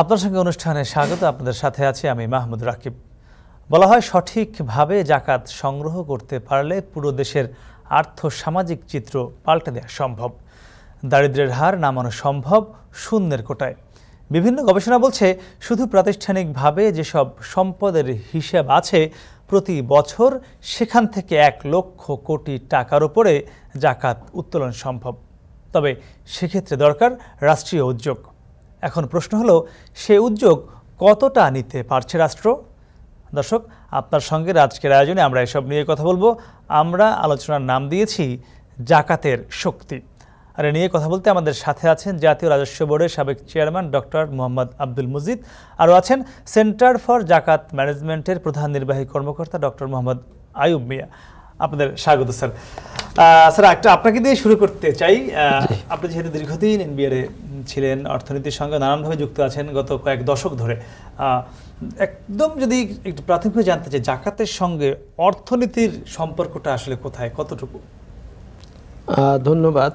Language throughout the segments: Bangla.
আপনার সঙ্গে অনুষ্ঠানে স্বাগত। আপনাদের সাথে আছি আমি মাহমুদ রাকিব। বলা হয় সঠিকভাবে জাকাত সংগ্রহ করতে পারলে পুরো দেশের আর্থ-সামাজিক চিত্র পাল্টে দেওয়া সম্ভব, দারিদ্র্যের হার নামানো সম্ভব শূন্যের কোটায়। বিভিন্ন গবেষণা বলছে শুধু প্রাতিষ্ঠানিকভাবে যেসব সম্পদের হিসাব আছে প্রতি বছর সেখান থেকে 1 লক্ষ কোটি টাকার উপরে জাকাত উত্তোলন সম্ভব। তবে সেক্ষেত্রে দরকার রাষ্ট্রীয় উদ্যোগ। এখন প্রশ্ন হলো, সে উদ্যোগ কতটা নিতে পারছে রাষ্ট্র? দর্শক, আপনার সঙ্গে আজকের আয়োজনে আমরা এসব নিয়ে কথা বলবো। আমরা আলোচনার নাম দিয়েছি জাকাতের শক্তি। আর এ নিয়ে কথা বলতে আমাদের সাথে আছেন জাতীয় রাজস্ব বোর্ডের সাবেক চেয়ারম্যান ডক্টর মোহাম্মদ আব্দুল মুজিদ, আরও আছেন সেন্টার ফর জাকাত ম্যানেজমেন্টের প্রধান নির্বাহী কর্মকর্তা ডক্টর মোহাম্মদ আয়ুব মিয়া। আপনাদের স্বাগত স্যার। স্যার, একটা আপনাকে দিয়ে শুরু করতে চাই। আপনি যেহেতু দীর্ঘদিন এনবিআরে ছিলেন, অর্থনীতির সঙ্গে নানানভাবে যুক্ত আছেন গত কয়েক দশক ধরে, একদম যদি একটু প্রাথমিকভাবে জানতে চাই জাকাতের সঙ্গে অর্থনীতির সম্পর্কটা আসলে কোথায়, কতটুকু? ধন্যবাদ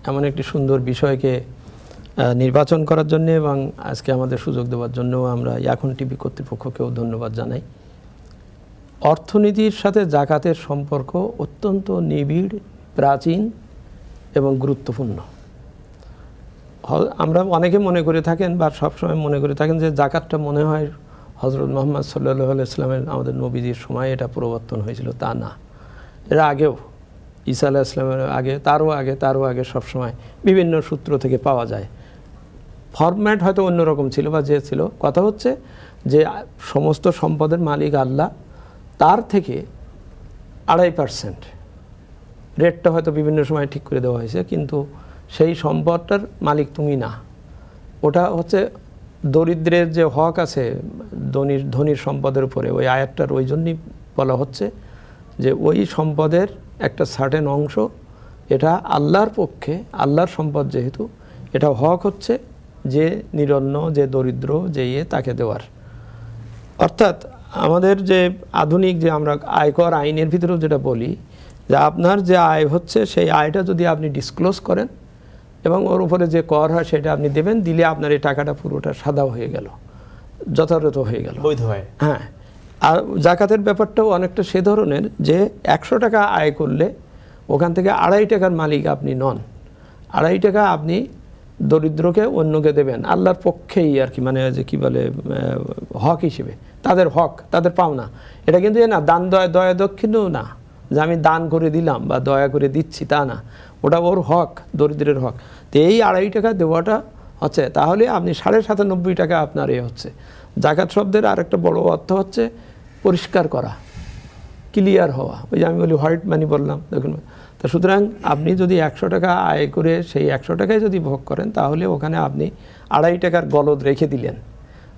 এমন একটি সুন্দর বিষয়কে নির্বাচন করার জন্য এবং আজকে আমাদের সুযোগ দেওয়ার জন্য আমরা এখন টিভি কর্তৃপক্ষকেও ধন্যবাদ জানাই। অর্থনীতির সাথে জাকাতের সম্পর্ক অত্যন্ত নিবিড়, প্রাচীন এবং গুরুত্বপূর্ণ। আমরা অনেকে মনে করে থাকেন বা সবসময় মনে করে থাকেন যে জাকাতটা মনে হয় হজরত মুহাম্মদ সাল্লাল্লাহু আলাইহি ওয়াসাল্লামের, আমাদের নবীজির সময় এটা প্রবর্তন হয়েছিল। তা না, এর আগেও ঈসা আলাইহিস সালামের আগে, তারও আগে সবসময় বিভিন্ন সূত্র থেকে পাওয়া যায়। ফরম্যাট হয়তো অন্যরকম ছিল বা যে ছিল, কথা হচ্ছে যে সমস্ত সম্পদের মালিক আল্লাহ, তার থেকে 2.5% রেটটা হয়তো বিভিন্ন সময় ঠিক করে দেওয়া হয়েছে, কিন্তু সেই সম্পদটার মালিক তুমি না। ওটা হচ্ছে দরিদ্রের যে হক আছে ধনীর সম্পদের উপরে, ওই আয়াতটার ওই জন্যই বলা হচ্ছে যে ওই সম্পদের একটা সার্টেন অংশ এটা আল্লাহর পক্ষে, আল্লাহর সম্পদ যেহেতু, এটা হক হচ্ছে যে নিরন্ন, যে দরিদ্র, যে তাকে দেওয়ার। অর্থাৎ আমাদের যে আধুনিক যে আমরা আয়কর আইনের ভিতরেও যেটা বলি যে আপনার যে আয় হচ্ছে সেই আয়টা যদি আপনি ডিসক্লোজ করেন এবং ওর উপরে যে কর হয় সেটা আপনি দেবেন, দিলে আপনার এই টাকাটা পুরোটা সাদা হয়ে গেল, যথাযথ হয়ে গেল, বৈধ হয়। হ্যাঁ, আর জাকাতের ব্যাপারটাও অনেকটা সে ধরনের যে 100 টাকা আয় করলে ওখান থেকে 2.5 টাকার মালিক আপনি নন। 2.5 টাকা আপনি দরিদ্রকে অন্যকে দেবেন আল্লাহর পক্ষেই আর কি, মানে যে কি বলে হক হিসেবে, তাদের হক, তাদের পাওনা। এটা কিন্তু না দান দয়া দক্ষিণও না যে আমি দান করে দিলাম বা দয়া করে দিচ্ছি, তা না, ওটা ওর হক, দরিদ্রের হক। তো এই 2.5 টাকা দেওয়াটা হচ্ছে, তাহলে আপনি 97.5 টাকা আপনার হচ্ছে। জাকাত শব্দের আরেকটা বড় অর্থ হচ্ছে পরিষ্কার করা, ক্লিয়ার হওয়া। ওই যে আমি বলি হোয়াইট মানি বললাম, দেখুন। তো সুতরাং আপনি যদি 100 টাকা আয় করে সেই 100 টাকায় যদি ভোগ করেন, তাহলে ওখানে আপনি 2.5 টাকার গলদ রেখে দিলেন,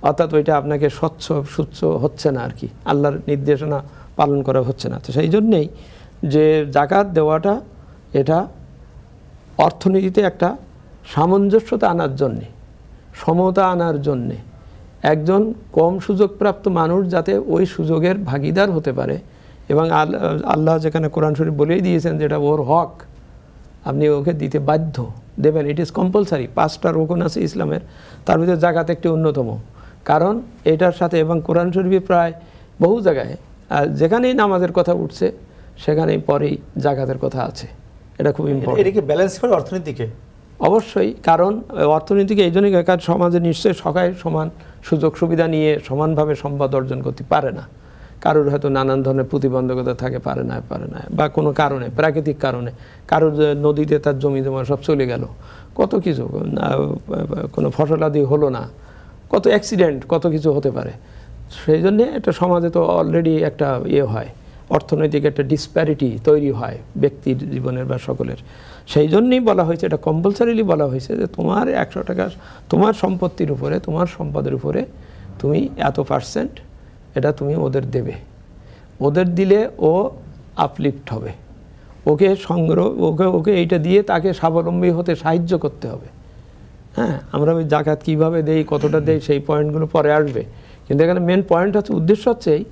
অর্থাৎ ওইটা আপনাকে স্বচ্ছ হচ্ছে না আর কি, আল্লাহর নির্দেশনা পালন করা হচ্ছে না। তো সেই জন্যেই যে জাকাত দেওয়াটা এটা অর্থনীতিতে একটা সামঞ্জস্যতা আনার জন্যে, সমতা আনার জন্যে, একজন কম সুযোগপ্রাপ্ত মানুষ যাতে ওই সুযোগের ভাগিদার হতে পারে। এবং আল্লাহ যেখানে কোরআন শরীফ বলেই দিয়েছেন যেটা ওর হক, আপনি ওকে দিতে বাধ্য, দেবেন, ইট ইজ কম্পালসারি। 5টা রোকন আছে ইসলামের, তার ভিতরে জাকাত একটি অন্যতম। কারণ এটার সাথে, এবং কোরআন শরীফে প্রায় বহু জায়গায় যেখানেই নামাজের কথা উঠছে সেখানেই পরেই জাকাতের কথা আছে। এটা খুব ইম্পর্টেন্ট। এটা কি ব্যালেন্স করে অর্থনীতিকে? অবশ্যই, কারণ অর্থনীতিকে এই জন্যই, কারণ সমাজে নিশ্চয়ই সবাই সমান সুযোগ সুবিধা নিয়ে সমানভাবে সম্পদ অর্জন করতে পারে না। কারোর হয়তো নানান ধরনের প্রতিবন্ধকতা থাকে, পারে না বা কোনো কারণে, প্রাকৃতিক কারণে, কারোর নদীতে তার জমি জমা সব চলে গেল, কত কিছু, কোনো ফসলাদি হলো না, কত অ্যাক্সিডেন্ট, কত কিছু হতে পারে। সেই জন্যে একটা সমাজে তো অলরেডি একটা হয়, অর্থনৈতিক একটা ডিসপ্যারিটি তৈরি হয় ব্যক্তির জীবনের বা সকলের। সেই জন্যই বলা হয়েছে, এটা কম্পালসারিলি বলা হয়েছে যে তোমার 100 টাকা তোমার সম্পত্তির উপরে, তোমার সম্পদের উপরে তুমি এত % এটা তুমি ওদের দেবে। ওদের দিলে ও আপলিফ্ট হবে, ওকে সংগ্রহ, ওকে এইটা দিয়ে তাকে স্বাবলম্বী হতে সাহায্য করতে হবে। হ্যাঁ, আমরা ওই জাকাত কীভাবে দেই, কতটা দেই, সেই পয়েন্টগুলো পরে আসবে। কিন্তু এখানে মেন পয়েন্ট হচ্ছে, উদ্দেশ্য হচ্ছে এই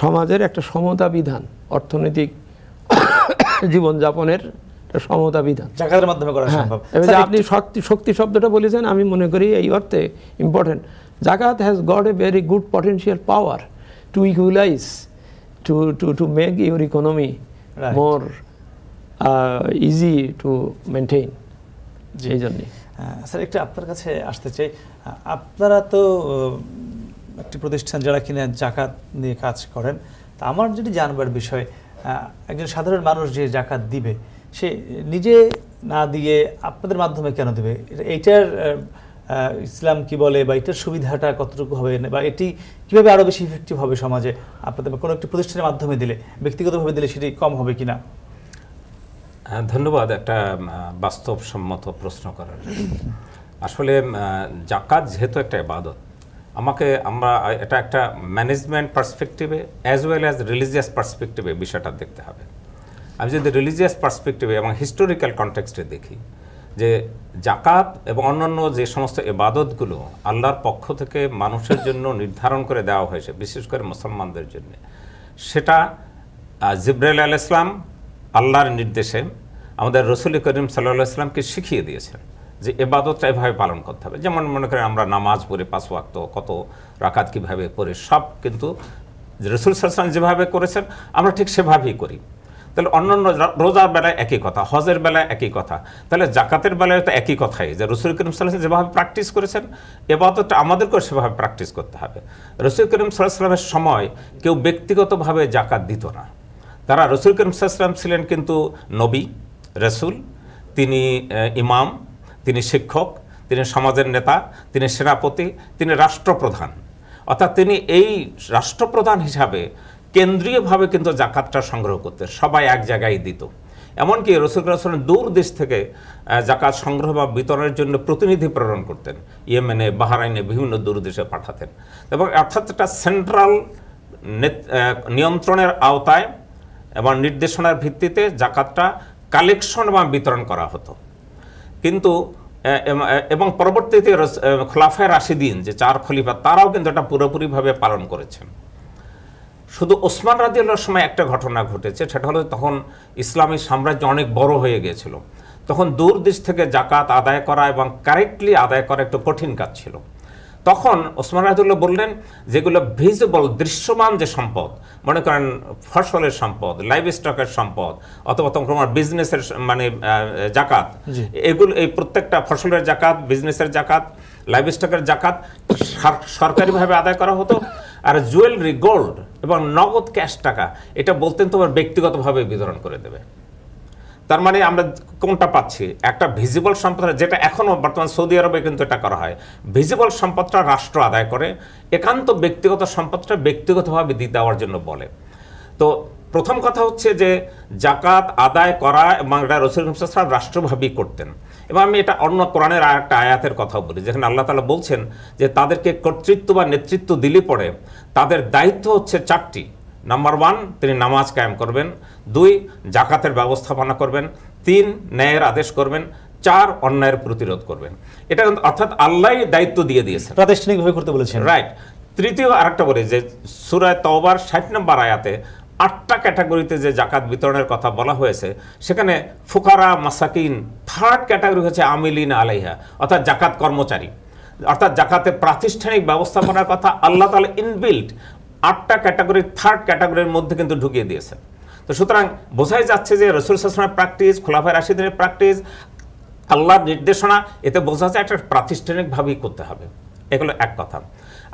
সমাজের একটা সমতা বিধান, অর্থনৈতিক জীবনযাপনের একটা সমতা বিধান জাকাতের মাধ্যমে করা সম্ভব। এবার যে আপনি শক্তি শব্দটা বলেছেন, আমি মনে করি এই অর্থে ইম্পর্টেন্ট। জাকাত has got a very good potential power to equalize, to make your economy more easy to maintain. এই জন্যে স্যার একটু আপনার কাছে আসতে চাই, আপনারা তো একটি প্রতিষ্ঠান যারা কিনা জাকাত নিয়ে কাজ করেন, তা আমার যদি জানবার বিষয়, একজন সাধারণ মানুষ যে জাকাত দিবে সে নিজে না দিয়ে আপনাদের মাধ্যমে কেন দেবে? এইটার ইসলাম কি বলে, বা এটার সুবিধাটা কতটুকু হবে, বা এটি কিভাবে আরও বেশি ইফেক্টিভ হবে সমাজে? আপনাদের কোনো একটি প্রতিষ্ঠানের মাধ্যমে দিলে, ব্যক্তিগতভাবে দিলে সেটি কম হবে কিনা? ধন্যবাদ একটা বাস্তবসম্মত প্রশ্ন করার জন্য। আসলে জাকাত যেহেতু একটা ইবাদত, আমরা এটা একটা ম্যানেজমেন্ট পার্সপেক্টিভে অ্যাজ ওয়েল অ্যাজ রিলিজিয়াস পার্সপেক্টিভে বিষয়টা দেখতে হবে। আমি যদি রিলিজিয়াস পার্সপেক্টিভে এবং হিস্টোরিক্যাল কনটেক্সটে দেখি যে জাকাত এবং অন্যান্য যে সমস্ত ইবাদতগুলো আল্লাহর পক্ষ থেকে মানুষের জন্য নির্ধারণ করে দেওয়া হয়েছে, বিশেষ করে মুসলমানদের জন্য, সেটা জিবরাইল আলাইহিস সালাম আল্লাহর নির্দেশে আমাদের রাসূল করিম সাল্লাল্লাহু আলাইহি ওয়াসাল্লামকে শিখিয়ে দিয়েছেন যে ইবাদতটা এভাবে পালন করতে হবে। যেমন মনে করেন আমরা নামাজ পড়ি 5 ওয়াক্ত, কত রাকাত কীভাবে পড়ি, সব কিন্তু রাসূল সাল্লাল্লাহু আলাইহি ওয়াসাল্লাম যেভাবে করেছেন আমরা ঠিক সেভাবেই করি। তাহলে অন্যান্য রোজার বেলায় একই কথা, হজের বেলায় একই কথা, তাহলে জাকাতের বেলায় তো একই কথাই, যে রাসূল করিম সাল্লাল্লাহু আলাইহি ওয়াসাল্লাম যেভাবে প্র্যাকটিস করেছেন ইবাদতটা আমাদেরকেও সেভাবে প্র্যাকটিস করতে হবে। রাসূল করিম সাল্লাল্লাহু আলাইহি ওয়াসাল্লামের সময় কেউ ব্যক্তিগতভাবে জাকাত দিত না। তারা রাসূল করিম সাল্লাল্লাহু আলাইহি ওয়াসাল্লাম ছিলেন কিন্তু নবী, রাসূল, তিনি ইমাম, তিনি শিক্ষক, তিনি সমাজের নেতা, তিনি সেনাপতি, তিনি রাষ্ট্রপ্রধান। অর্থাৎ তিনি এই রাষ্ট্রপ্রধান হিসাবে কেন্দ্রীয়ভাবে কিন্তু জাকাতটা সংগ্রহ করতেন, সবাই এক জায়গায় দিত। এমনকি রাসূল সাল্লাল্লাহু আলাইহি ওয়াসাল্লাম দূর দেশ থেকে জাকাত সংগ্রহ বা বিতরণের জন্য প্রতিনিধি প্রেরণ করতেন, ইয়েমেনে, বাহরাইনে, বিভিন্ন দূর দেশে পাঠাতেন। এবং অর্থাৎ একটা সেন্ট্রাল নিয়ন্ত্রণের আওতায় এবং নির্দেশনার ভিত্তিতে জাকাতটা কালেকশন বা বিতরণ করা হতো। কিন্তু এবং পরবর্তীতে খোলাফায়ে রাশিদিন যে 4 খলিফা, তারাও কিন্তু এটা পুরোপুরিভাবে পালন করেছেন। শুধু ওসমান রাদিয়াল্লাহুর সময় একটা ঘটনা ঘটেছে, সেটা হলো তখন ইসলামী সাম্রাজ্য অনেক বড় হয়ে গিয়েছিল। তখন দূর দেশ থেকে জাকাত আদায় করা এবং কারেক্টলি আদায় করা একটু কঠিন কাজ ছিল। তখন ওসমান রাদিয়াল্লাহু বললেন, যেগুলো ভিজিবল, দৃশ্যমান যে সম্পদ, মনে করেন ফসলের সম্পদ, লাইভ স্টকের সম্পদ, অথবা তোমার বিজনেসের মানে জাকাত, এগুলো, এই প্রত্যেকটা ফসলের জাকাত, বিজনেসের জাকাত, লাইভ স্টকের জাকাত সরকারিভাবে আদায় করা হতো। আর জুয়েলারি, গোল্ড এবং নগদ ক্যাশ টাকা, এটা বলতেন তোমার ব্যক্তিগতভাবে বিতরণ করে দেবে। তার মানে আমরা কোনটা পাচ্ছি? একটা ভিজিবল সম্পদ, যেটা এখনও বর্তমান সৌদি আরবে কিন্তু এটা করা হয়। ভিজিবল সম্পদটা রাষ্ট্র আদায় করে, একান্ত ব্যক্তিগত সম্পদটা ব্যক্তিগতভাবে দিয়ে দেওয়ার জন্য বলে। তো প্রথম কথা হচ্ছে যে জাকাত আদায় করা, এবং এটা রাসূল সাল্লাল্লাহু আলাইহি ওয়াসাল্লাম রাষ্ট্রভাবেই করতেন। এবং আমি এটা অন্য কোরআনের আর একটা আয়াতের কথা বলি, যেখানে আল্লাহ তাআলা বলছেন যে তাদেরকে কর্তৃত্ব বা নেতৃত্ব দিলে পরে তাদের দায়িত্ব হচ্ছে 4টি। নাম্বার 1, তিনি নামাজ কায়েম করবেন, 2 জাকাতের ব্যবস্থাপনা করবেন, 3 ন্যায়ের আদেশ করবেন, 4 অন্যায়ের প্রতিরোধ করবেন। এটা অর্থাৎ আল্লাহই দায়িত্ব দিয়ে দিয়েছেন, প্রাতিষ্ঠানিকভাবে করতে বলেছেন। রাইট। তৃতীয় আরেকটা বলি যে সূরা তাওবার 60 নম্বর আয়াতে 8টা ক্যাটাগরিতে যে জাকাত বিতরণের কথা বলা হয়েছে, সেখানে ফুকারা, মাসাকিন, 3rd ক্যাটাগরি হচ্ছে আমিলিন আলাইহা, অর্থাৎ জাকাত কর্মচারী। অর্থাৎ জাকাতের প্রাতিষ্ঠানিক ব্যবস্থাপনার কথা আল্লাহ তাআলা ইনবিল্ট 8টা ক্যাটাগরি 3rd ক্যাটাগরির মধ্যে কিন্তু ঢুকিয়ে দিয়েছেন। তো সুতরাং বোঝাই যাচ্ছে যে রাসূল সাল্লাল্লাহু আলাইহি ওয়াসাল্লামের প্র্যাকটিস, খোলাফায়ে রাশিদিনের প্র্যাকটিস, আল্লাহর নির্দেশনা, এতে বোঝা যায় একটা প্রাতিষ্ঠানিকভাবেই করতে হবে। এগুলো এক কথা।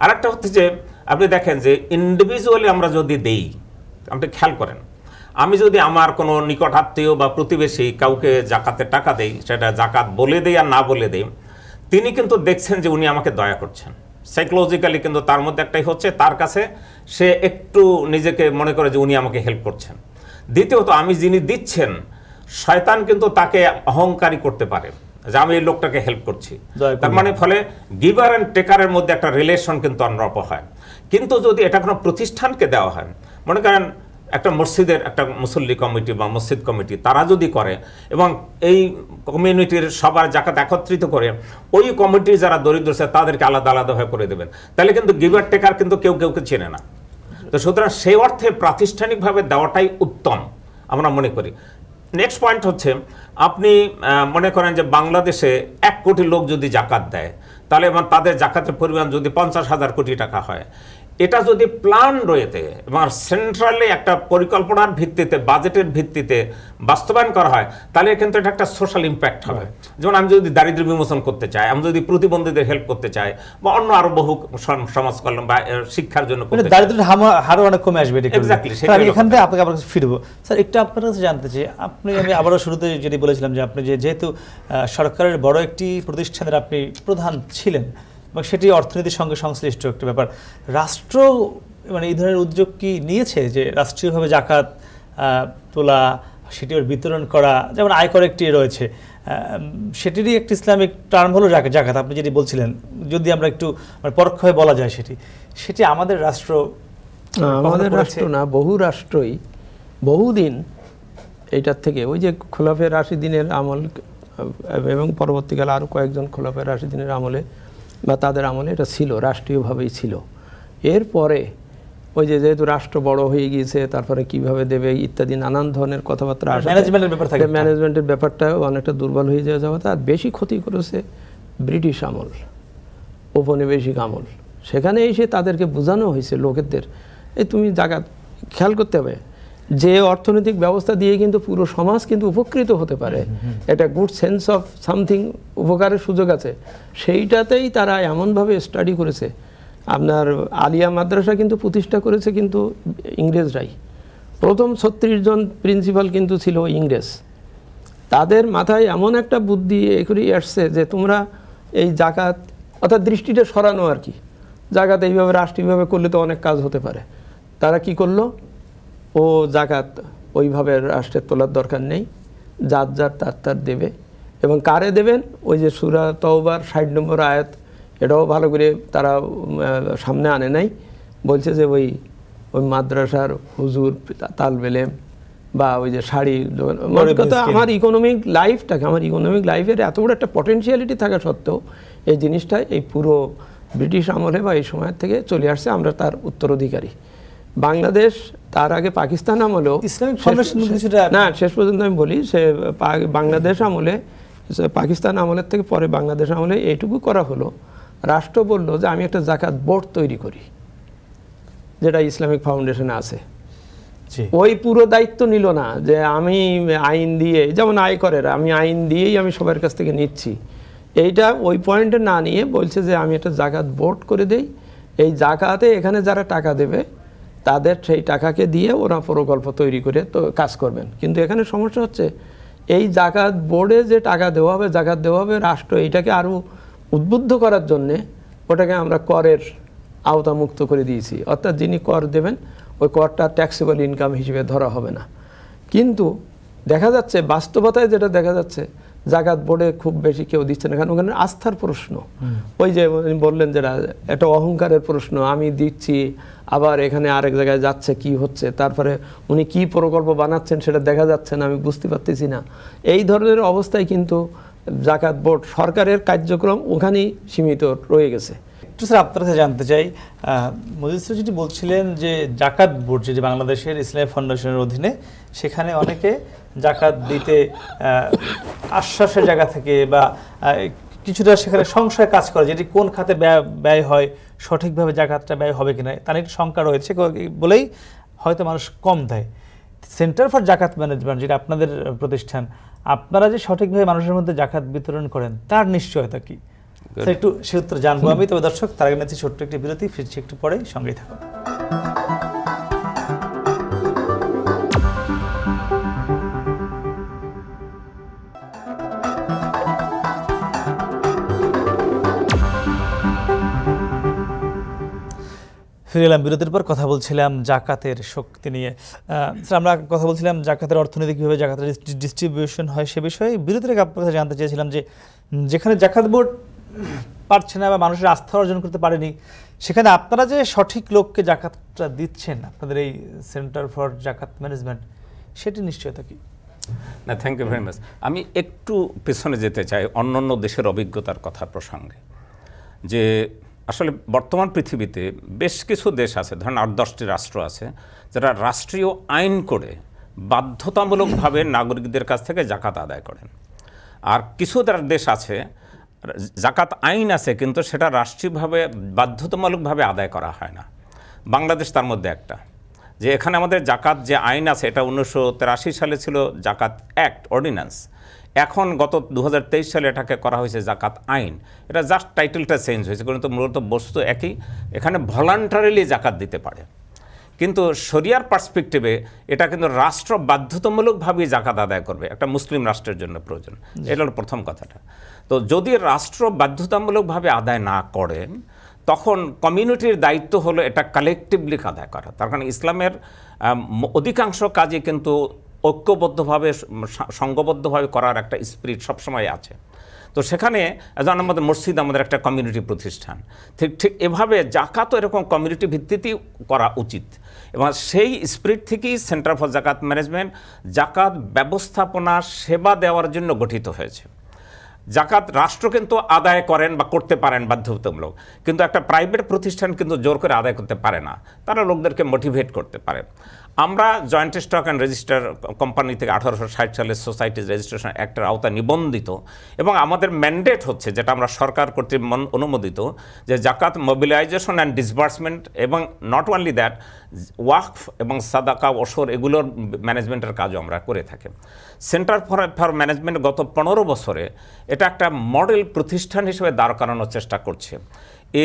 আরেকটা হচ্ছে যে আপনি দেখেন যে ইন্ডিভিজুয়ালি আমরা যদি দেই, আপনি খেয়াল করেন, আমি যদি আমার কোনো নিকট আত্মীয় বা প্রতিবেশী কাউকে জাকাতের টাকা দেই, সেটা জাকাত বলে দেই আর না বলে দেই, তিনি কিন্তু দেখছেন যে উনি আমাকে দয়া করছেন। সাইকোলজিক্যালি কিন্তু তার মধ্যে একটাই হচ্ছে, তার কাছে সে একটু নিজেকে মনে করে যে উনি আমাকে হেল্প করছেন। দ্বিতীয়ত, আমি যিনি দিচ্ছেন, শয়তান কিন্তু তাকে অহংকারী করতে পারে যে আমি এই লোকটাকে হেল্প করছি। তার মানে ফলে গিভার অ্যান্ড টেকারের মধ্যে একটা রিলেশন কিন্তু অন্যরকম হয়। কিন্তু যদি এটা কোনো প্রতিষ্ঠানকে দেওয়া হয়, মনে করেন একটা মসজিদের একটা মুসল্লি কমিটি বা মসজিদ কমিটি তারা যদি করে এবং এই কমিউনিটির সবার জাকাত একত্রিত করে ওই কমিটির যারা দরিদ্র আছে তাদেরকে আলাদা আলাদাভাবে করে দেবেন, তাহলে কিন্তু গিভার টেকার কিন্তু কেউ কেউকে চেনে না। তো সুতরাং সেই অর্থে প্রাতিষ্ঠানিকভাবে দেওয়াটাই উত্তম আমরা মনে করি। নেক্সট পয়েন্ট হচ্ছে, আপনি মনে করেন যে বাংলাদেশে 1 কোটি লোক যদি জাকাত দেয়, তাহলে এবং তাদের জাকাতের পরিমাণ যদি 50,000 কোটি টাকা হয়, এটা যদি প্ল্যান রয়েছে এবং সেন্ট্রালি একটা পরিকল্পনার ভিত্তিতে বাজেটের ভিত্তিতে বাস্তবায়ন করা হয়, তাহলে কিন্তু এটা একটা সোশ্যাল ইম্প্যাক্ট হবে। যেমন আমি যদি দারিদ্র্য বিমোচন করতে চাই, আমি যদি প্রতিবন্ধীদের হেল্প করতে চাই, বা অন্য আরো বহু সমাজ কল্যাণ বা শিক্ষার জন্য করতে চাই, দারিদ্র্যের হারও অনেক কমে আসবে। এক্স্যাক্টলি। আমি এখান থেকে আপনাকে আবার ফিরবো স্যার, একটু আপনার কাছে জানতে চাই, আমি আবারও শুরুতে যেটি বলেছিলাম যে আপনি যেহেতু সরকারের বড় একটি প্রতিষ্ঠানের আপনি প্রধান ছিলেন এবং সেটি অর্থনীতির সঙ্গে সংশ্লিষ্ট একটি ব্যাপার, রাষ্ট্র মানে এই ধরনের উদ্যোগ কি নিয়েছে যে রাষ্ট্রীয়ভাবে জাকাত তোলা, সেটির বিতরণ করা, যেমন আয়কর একটি রয়েছে, সেটিরই একটি ইসলামিক টার্ম হলো জাকাত, আপনি যেটি বলছিলেন, যদি আমরা একটু মানে পরোক্ষভাবে বলা যায় সেটি আমাদের রাষ্ট্র, আমাদের রাষ্ট্র না, বহু রাষ্ট্রই বহুদিন এইটার থেকে, ওই যে খোলাফে রাশিদিনের আমল এবং পরবর্তীকালে আরও কয়েকজন খোলাফে রাশিদিনের আমলে বা তাদের আমলে এটা ছিল, রাষ্ট্রীয়ভাবেই ছিল। এরপরে ওই যে যেহেতু রাষ্ট্র বড় হয়ে গিয়েছে, তারপরে কিভাবে দেবে ইত্যাদি নানান ধরনের কথাবার্তা আসে, ম্যানেজমেন্টের ব্যাপারটা অনেকটা দুর্বল হয়ে যাওয়া, তার বেশি ক্ষতি করেছে ব্রিটিশ আমল, ঔপনিবেশিক আমল। সেখানে এসে তাদেরকে বোঝানো হয়েছে লোকেদের, এই তুমি জাকাত খেয়াল করতে হবে, যে অর্থনৈতিক ব্যবস্থা দিয়ে কিন্তু পুরো সমাজ কিন্তু উপকৃত হতে পারে, একটা গুড সেন্স অফ সামথিং, উপকারের সুযোগ আছে, সেইটাতেই তারা এমনভাবে স্টাডি করেছে। আপনার আলিয়া মাদ্রাসা কিন্তু প্রতিষ্ঠা করেছে কিন্তু ইংরেজরাই, প্রথম 36 জন প্রিন্সিপাল কিন্তু ছিল ইংরেজ। তাদের মাথায় এমন একটা বুদ্ধি করে আসছে যে তোমরা এই জাকাত, অর্থাৎ দৃষ্টিটা সরানো আর কি, জাকাত এইভাবে রাষ্ট্রীয়ভাবে করলে তো অনেক কাজ হতে পারে। তারা কি করলো, ও জাকাত ওইভাবে রাষ্ট্রের তোলার দরকার নেই, যার যার তার দেবে। এবং কারে দেবেন, ওই যে সূরা তওবার 60 নম্বর আয়াত, এটাও ভালো করে তারা সামনে আনে নাই, বলছে যে ওই মাদ্রাসার হুজুর, তালবে ইলম বা ওই যে শাড়ি, কথা আমার ইকোনমিক লাইফের এত বড় একটা পটেনশিয়ালিটি থাকা সত্ত্বেও এই জিনিসটা এই পুরো ব্রিটিশ আমলে বা এই সময় থেকে চলে আসছে, আমরা তার উত্তরাধিকারী। বাংলাদেশ তার আগে পাকিস্তান আমলেও না, শেষ পর্যন্ত আমি বলি, সে বাংলাদেশ আমলে, পাকিস্তান আমলের থেকে পরে বাংলাদেশ আমলে এইটুকু করা হলো, রাষ্ট্র বলল যে আমি একটা জাকাত বোর্ড তৈরি করি, যেটা ইসলামিক ফাউন্ডেশনে আছে। ওই পুরো দায়িত্ব নিল না যে আমি আইন দিয়ে, যেমন আয়করের আমি আইন দিয়েই আমি সবার কাছ থেকে নিচ্ছি, এইটা ওই পয়েন্টে না নিয়ে বলছে যে আমি একটা জাকাত বোর্ড করে দেই, এই জাকাতে এখানে যারা টাকা দেবে তাদের সেই টাকাকে দিয়ে ওরা প্রকল্প তৈরি করে তো কাজ করবেন। কিন্তু এখানে সমস্যা হচ্ছে, এই জাকাত বোর্ডে যে টাকা দেওয়া হবে, জাকাত দেওয়া হবে, রাষ্ট্র এইটাকে আরও উদ্বুদ্ধ করার জন্যে ওটাকে আমরা করের আওতামুক্ত করে দিয়েছি, অর্থাৎ যিনি কর দেবেন ওই করটা ট্যাক্সেবল ইনকাম হিসেবে ধরা হবে না। কিন্তু দেখা যাচ্ছে বাস্তবতায় যেটা দেখা যাচ্ছে, জাকাত বোর্ডে খুব বেশি কেউ দিচ্ছে না, কারণ ওখানে আস্থার প্রশ্ন, ওই যে বললেন যেটা একটা অহংকারের প্রশ্ন, আমি দিচ্ছি আবার এখানে আরেক জায়গায় যাচ্ছে, কি হচ্ছে, তারপরে উনি কি প্রকল্প বানাচ্ছেন সেটা দেখা যাচ্ছে না, আমি বুঝতে পারতেছি না, এই ধরনের অবস্থায় কিন্তু জাকাত বোর্ড সরকারের কার্যক্রম ওখানেই সীমিত রয়ে গেছে। একটু স্যার আপনার কাছে জানতে চাই, মজিদ স্যার যেটি বলছিলেন যে জাকাত বোর্ড যেটি বাংলাদেশের ইসলামী ফাউন্ডেশনের অধীনে, সেখানে অনেকে জাকাত দিতে আশ্বাসের জায়গা থেকে বা কিছুটা সেখানে সংশয় কাজ করে, যেটি কোন খাতে ব্যয় হয়, সঠিকভাবে জাকাতটা ব্যয় হবে কিনা, তার একটি শঙ্কা রয়েছে বলেই হয়তো মানুষ কম দেয়। সেন্টার ফর জাকাত ম্যানেজমেন্ট যেটা আপনাদের প্রতিষ্ঠান, আপনারা যে সঠিকভাবে মানুষের মধ্যে জাকাত বিতরণ করেন তার নিশ্চয়তা কি, একটু সে উত্তর জানবো আমি। তবে দর্শক, তার আগে নিচ্ছি ছোট্ট একটি বিরতি, ফিরছি একটু পরেই, সঙ্গেই থাকুন। ফিরে এলাম বিরতির পর, কথা বলছিলাম জাকাতের শক্তি নিয়ে। আমরা কথা বলছিলাম জাকাতের অর্থনীতি কীভাবে জাকাতের ডিস্ট্রিবিউশন হয় সে বিষয়ে। বিরতির আগে আপনার কাছে জানতে চেয়েছিলাম যে যেখানে জাকাত বোর্ড পারছে না বা মানুষের আস্থা অর্জন করতে পারেনি, সেখানে আপনারা যে সঠিক লোককে জাকাতটা দিচ্ছেন, আপনাদের এই সেন্টার ফর জাকাত ম্যানেজমেন্ট, সেটি নিশ্চয়তা কি? না, থ্যাংক ইউ ভেরি মাচ। আমি একটু পেছনে যেতে চাই অন্যান্য দেশের অভিজ্ঞতার কথা প্রসঙ্গে, যে আসলে বর্তমান পৃথিবীতে বেশ কিছু দেশ আছে, ধরেন ৮-১০টি রাষ্ট্র আছে যারা রাষ্ট্রীয় আইন করে বাধ্যতামূলকভাবে নাগরিকদের কাছ থেকে জাকাত আদায় করেন। আর কিছু দেশ আছে জাকাত আইন আছে কিন্তু সেটা রাষ্ট্রীয়ভাবে বাধ্যতামূলকভাবে আদায় করা হয় না। বাংলাদেশ তার মধ্যে একটা, যে এখানে আমাদের জাকাত যে আইন আছে এটা 1983 সালে ছিল জাকাত অ্যাক্ট অর্ডিন্যান্স, এখন গত 2023 সালে এটাকে করা হয়েছে জাকাত আইন। এটা জাস্ট টাইটেলটা চেঞ্জ হয়েছে, কিন্তু মূলত বস্তু একই। এখানে ভলান্টারিলি জাকাত দিতে পারে, কিন্তু শরিয়ার পার্সপেক্টিভে এটা কিন্তু রাষ্ট্র বাধ্যতামূলকভাবে জাকাত আদায় করবে, একটা মুসলিম রাষ্ট্রের জন্য প্রয়োজন। এটা হলো প্রথম কথাটা। তো যদি রাষ্ট্র বাধ্যতামূলকভাবে আদায় না করেন তখন কমিউনিটির দায়িত্ব হলো এটা কালেকটিভলি আদায় করা। তার কারণ ইসলামের অধিকাংশ কাজে কিন্তু ঐক্যবদ্ধভাবে সংঘবদ্ধভাবে করার একটা স্পিরিট সবসময় আছে। তো সেখানে যেমন আমাদের মসজিদ আমাদের একটা কমিউনিটি প্রতিষ্ঠান, ঠিক এভাবে জাকাতও এরকম কমিউনিটি ভিত্তিতেই করা উচিত। এবং সেই স্পিরিট থেকেই সেন্টার ফর জাকাত ম্যানেজমেন্ট জাকাত ব্যবস্থাপনা সেবা দেওয়ার জন্য গঠিত হয়েছে। জাকাত রাষ্ট্র কিন্তু আদায় করেন বা করতে পারেন বাধ্যতামূলক, কিন্তু একটা প্রাইভেট প্রতিষ্ঠান কিন্তু জোর করে আদায় করতে পারে না, তারা লোকদেরকে মোটিভেট করতে পারে। আমরা joint stock and register company থেকে 1860 সালের সোসাইটিজ রেজিস্ট্রেশন অ্যাক্টের আওতায় নিবন্ধিত, এবং আমাদের ম্যান্ডেট হচ্ছে, যেটা আমরা সরকার কর্তৃক অনুমোদিত, যে জাকাত মোবিলাইজেশন অ্যান্ড ডিসবার্সমেন্ট, এবং নট অনলি দ্যাট, ওয়াকফ এবং সাদাকা ওসর এগুলোর ম্যানেজমেন্টের কাজও আমরা করে থাকি। সেন্টার ফর ম্যানেজমেন্ট গত 15 বছরে এটা একটা মডেল প্রতিষ্ঠান হিসেবে দাঁড় করানোর চেষ্টা করছে।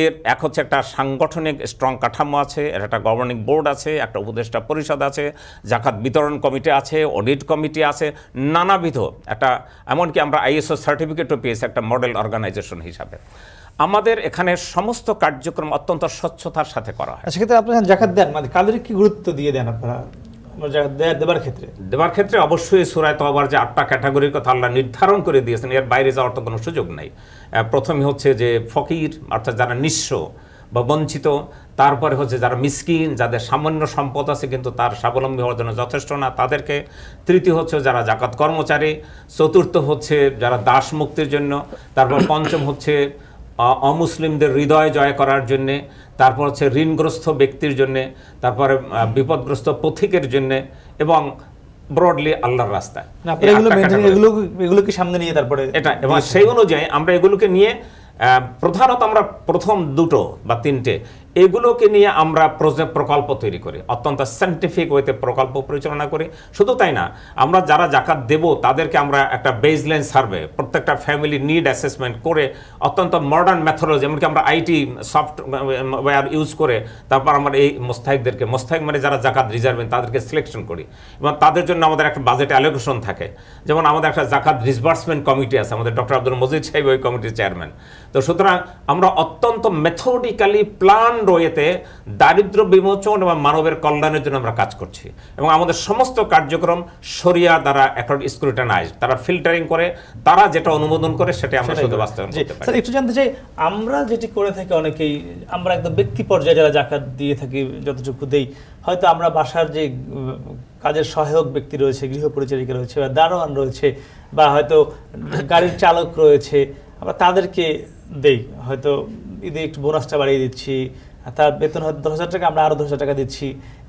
এর এক হচ্ছে একটা সাংগঠনিক স্ট্রং কাঠামো আছে, এর একটা গভর্নিং বোর্ড আছে, একটা উপদেষ্টা পরিষদ আছে, জাকাত বিতরণ কমিটি আছে, অডিট কমিটি আছে, নানাবিধ একটা, এমনকি আমরা ISO সার্টিফিকেটও পেয়েছি একটা মডেল অর্গানাইজেশন হিসাবে। আমাদের এখানে সমস্ত কার্যক্রম অত্যন্ত স্বচ্ছতার সাথে করা হয়। সেক্ষেত্রে আপনারা জাকাত দেন, মানে কাদের কি গুরুত্ব দিয়ে দেন আপনারা দেবার ক্ষেত্রে? অবশ্যই সূরা তওবার যে 8টা ক্যাটাগরির কথা আল্লাহ নির্ধারণ করে দিয়েছেন, এর বাইরে যাওয়ার তো কোনো সুযোগ নাই। প্রথমে হচ্ছে যে ফকির, অর্থাৎ যারা নিঃস্ব বা বঞ্চিত, তারপরে হচ্ছে যারা মিসকিন, যাদের সামান্য সম্পদ আছে কিন্তু তার স্বাবলম্বী হওয়ার জন্য যথেষ্ট না, তাদেরকে। তৃতীয় হচ্ছে যারা জাকাত কর্মচারী। চতুর্থ হচ্ছে যারা দাস মুক্তির জন্য। তারপর পঞ্চম হচ্ছে অমুসলিমদের হৃদয় জয় করার জন্যে। তারপর হচ্ছে ঋণগ্রস্ত ব্যক্তির জন্যে। তারপরে বিপদগ্রস্ত পথিকের জন্যে, এবং ব্রডলি আল্লাহর রাস্তায়। এগুলোকে সামনে নিয়ে তারপরে এটা, এবং সেই অনুযায়ী আমরা এগুলোকে নিয়ে প্রধানত আমরা প্রথম 2টো বা 3টে এগুলোকে নিয়ে আমরা প্রকল্প তৈরি করি, অত্যন্ত সায়েন্টিফিক ওয়েতে প্রকল্প পরিচালনা করি। শুধু তাই না, আমরা যারা জাকাত দেব তাদেরকে আমরা একটা বেসলাইন সার্ভে, প্রত্যেকটা ফ্যামিলি নিড অ্যাসেসমেন্ট করে অত্যন্ত মডার্ন মেথোডলজি, এমনকি আমরা আইটি সফটওয়্যার ইউজ করে তারপর আমরা এই মোস্তাহিক মানে যারা জাকাত রিজার্ভেন তাদেরকে সিলেকশন করি, এবং তাদের জন্য আমাদের একটা বাজেট অ্যালোকেশন থাকে। যেমন আমাদের একটা জাকাত ডিসবার্সমেন্ট কমিটি আছে, আমাদের ডক্টর আব্দুল মজিদ সাহেব ওই কমিটির চেয়ারম্যান। তো সুতরাং আমরা অত্যন্ত মেথোডিক্যালি প্ল্যান রয়েতে দারিদ্র্য বিমোচন এবং মানবের কল্যাণের জন্য আমরা কাজ করছি, এবং আমাদের সমস্ত কার্যক্রম শরিয়া দ্বারা স্ক্রুটানাইজড, তারা ফিল্টারিং করে, তারা যেটা অনুমোদন করে সেটা আমরা শুধু বাস্তবায়ন করতে পারি। স্যার, একটু জানতে চাই, আমরা যেটি করে থাকি অনেকেই, আমরা একদম ব্যক্তি পর্যায়ে যারা জাকাত দিয়ে থাকি যতটুকু দেই, হয়তো আমরা বাসার যে কাজের সহায়ক ব্যক্তি রয়েছে, গৃহ পরিচারিকা রয়েছে, বা দারোয়ান রয়েছে, বা হয়তো গাড়ির চালক রয়েছে, আমরা তাদেরকে দেই, হয়তো ঈদে একটু বোনাসটা বাড়িয়ে দিচ্ছি, তার বেতন হয়তো 10,000 টাকা, আমরা আরো 10,000 টাকা দিচ্ছি।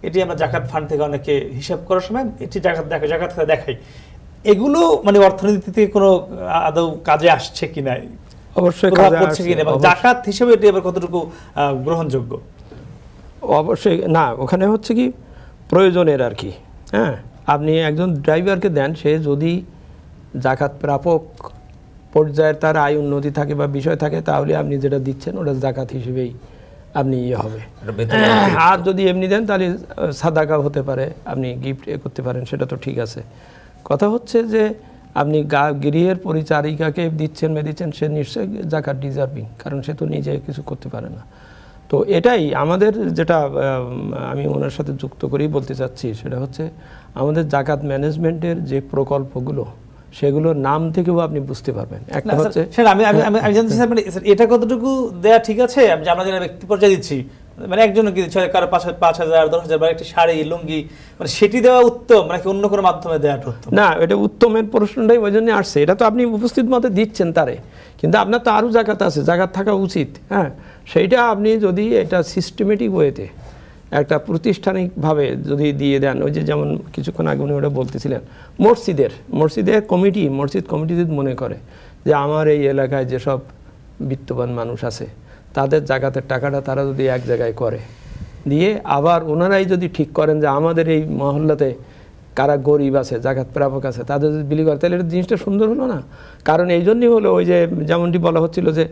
এটি আমরা জাকাত ফান্ড থেকে অনেকে হিসাব করার সময় এটি জাকাত দেখাই। এগুলো মানে অর্থনীতিতে কোনো আদৌ কাজে আসছে কিনা, অবশ্যই করছে কিনা, এবং জাকাত হিসেবে এটি আবার কতটুকু গ্রহণযোগ্য? অবশ্যই না, ওখানে হচ্ছে কি প্রয়োজনের আর কি। হ্যাঁ, আপনি একজন ড্রাইভারকে দেন, সে যদি জাকাত প্রাপক পর্যায়ের তার আয় উন্নতি থাকে বা বিষয় থাকে, তাহলে আপনি যেটা দিচ্ছেন ওটা জাকাত হিসেবেই আপনি হবে। আর যদি এমনি দেন তাহলে সাদাকা হতে পারে, আপনি গিফট করতে পারেন, সেটা তো ঠিক আছে। কথা হচ্ছে যে আপনি গৃহের পরিচারিকাকে দিচ্ছেন সে নিশ্চয়ই জাকাত ডিজার্ভিং, কারণ সে তো নিজে কিছু করতে পারে না। তো এটাই আমাদের যেটা আমি ওনার সাথে যুক্ত করেই বলতে চাচ্ছি, সেটা হচ্ছে আমাদের জাকাত ম্যানেজমেন্টের যে প্রকল্পগুলো, সেগুলোর নাম থেকেও আপনি বুঝতে পারবেন। একটা হচ্ছে আমি জানতে চাই মানে এটা কতটুকু দেয়া ঠিক আছে, আমরা যারা ব্যক্তি পর্যায়ে দিচ্ছি, মানে একজনও কি দিচ্ছে, কারো 5,000 10,000 বা একটা শাড়ি লুঙ্গি, মানে সেটি দেওয়া উত্তম নাকি অন্য কোনো মাধ্যমে দেওয়াটা উত্তম? না, এটা উত্তমের প্রশ্নটাই ওই জন্য আসছে। এটা তো আপনি উপস্থিত মতে দিচ্ছেন তারে, কিন্তু আপনার তো আরও জাকাত আছে, জাকাত থাকা উচিত। হ্যাঁ, সেইটা আপনি যদি এটা সিস্টেমেটিক ওয়েতে একটা প্রাতিষ্ঠানিকভাবে যদি দিয়ে দেন, ওই যে যেমন কিছুক্ষণ আগে উনি ওটা বলতেছিলেন, মসজিদের কমিটি, মসজিদ কমিটি যদি মনে করে যে আমার এই এলাকায় যেসব বিত্তবান মানুষ আছে তাদের জাকাতের টাকাটা তারা যদি এক জায়গায় করে দিয়ে, আবার ওনারাই যদি ঠিক করেন যে আমাদের এই মহল্লাতে কারা গরিব আছে, জাকাত প্রাপক আছে, তাদের যদি বিলি করে, তাহলে এটা জিনিসটা সুন্দর হলো না? কারণ এই জন্যই হলো ওই যে যেমনটি বলা হচ্ছিল যে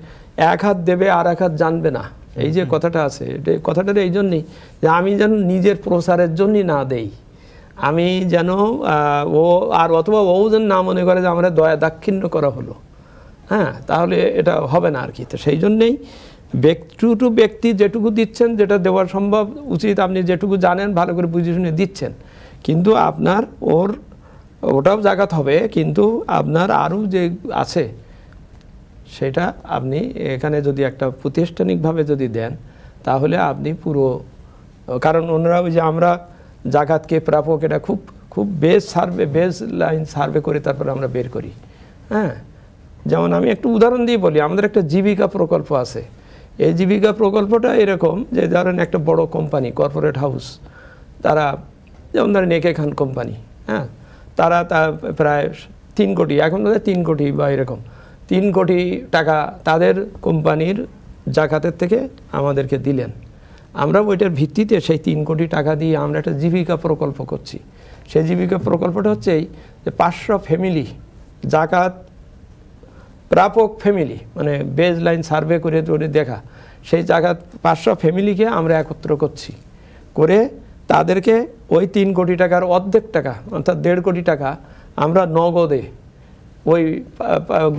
এক হাত দেবে আর এক হাত জানবে না, এই যে কথাটা আছে, কথাটা এই জন্যই যে আমি যেন নিজের প্রসারের জন্যই না দেই, আমি যেন ও আর অথবা ও যেন না মনে করে যে আমরা দয়া দাক্ষিণ্য করা হলো। হ্যাঁ, তাহলে এটা হবে না আর কি। তো সেই জন্যেই ব্যক্তি টু ব্যক্তি যেটুকু দিচ্ছেন, যেটা দেওয়ার সম্ভব উচিত, আপনি যেটুকু জানেন ভালো করে বুঝে শুনে দিচ্ছেন, কিন্তু আপনার ওটাও জাকাত হবে, কিন্তু আপনার আরও যে আছে সেটা আপনি এখানে যদি একটা প্রাতিষ্ঠানিকভাবে যদি দেন তাহলে আপনি পুরো, কারণ ওনারা ওই যে আমরা জাকাতকে প্রাপক এটা খুব খুব বেস লাইন সার্ভে করে তারপরে আমরা বের করি। হ্যাঁ, যেমন আমি একটু উদাহরণ দিয়ে বলি, আমাদের একটা জীবিকা প্রকল্প আছে। এই জীবিকা প্রকল্পটা এরকম যে ধরেন একটা বড় কোম্পানি, কর্পোরেট হাউস, তারা যেমন ধরেন একে খান কোম্পানি, হ্যাঁ, তারা প্রায় 3 কোটি, এখন 3 কোটি বা এরকম 3 কোটি টাকা তাদের কোম্পানির জাকাতের থেকে আমাদেরকে দিলেন। আমরা ওইটার ভিত্তিতে সেই 3 কোটি টাকা দিয়ে আমরা একটা জীবিকা প্রকল্প করছি। সেই জীবিকা প্রকল্পটা হচ্ছে এই যে 500 ফ্যামিলি, জাকাত প্রাপক ফ্যামিলি, মানে বেজ লাইন সার্ভে করে দেখা, সেই জাকাত 500 ফ্যামিলিকে আমরা একত্র করছি, করে তাদেরকে ওই 3 কোটি টাকার অর্ধেক টাকা অর্থাৎ 1.5 কোটি টাকা আমরা নগদে ওই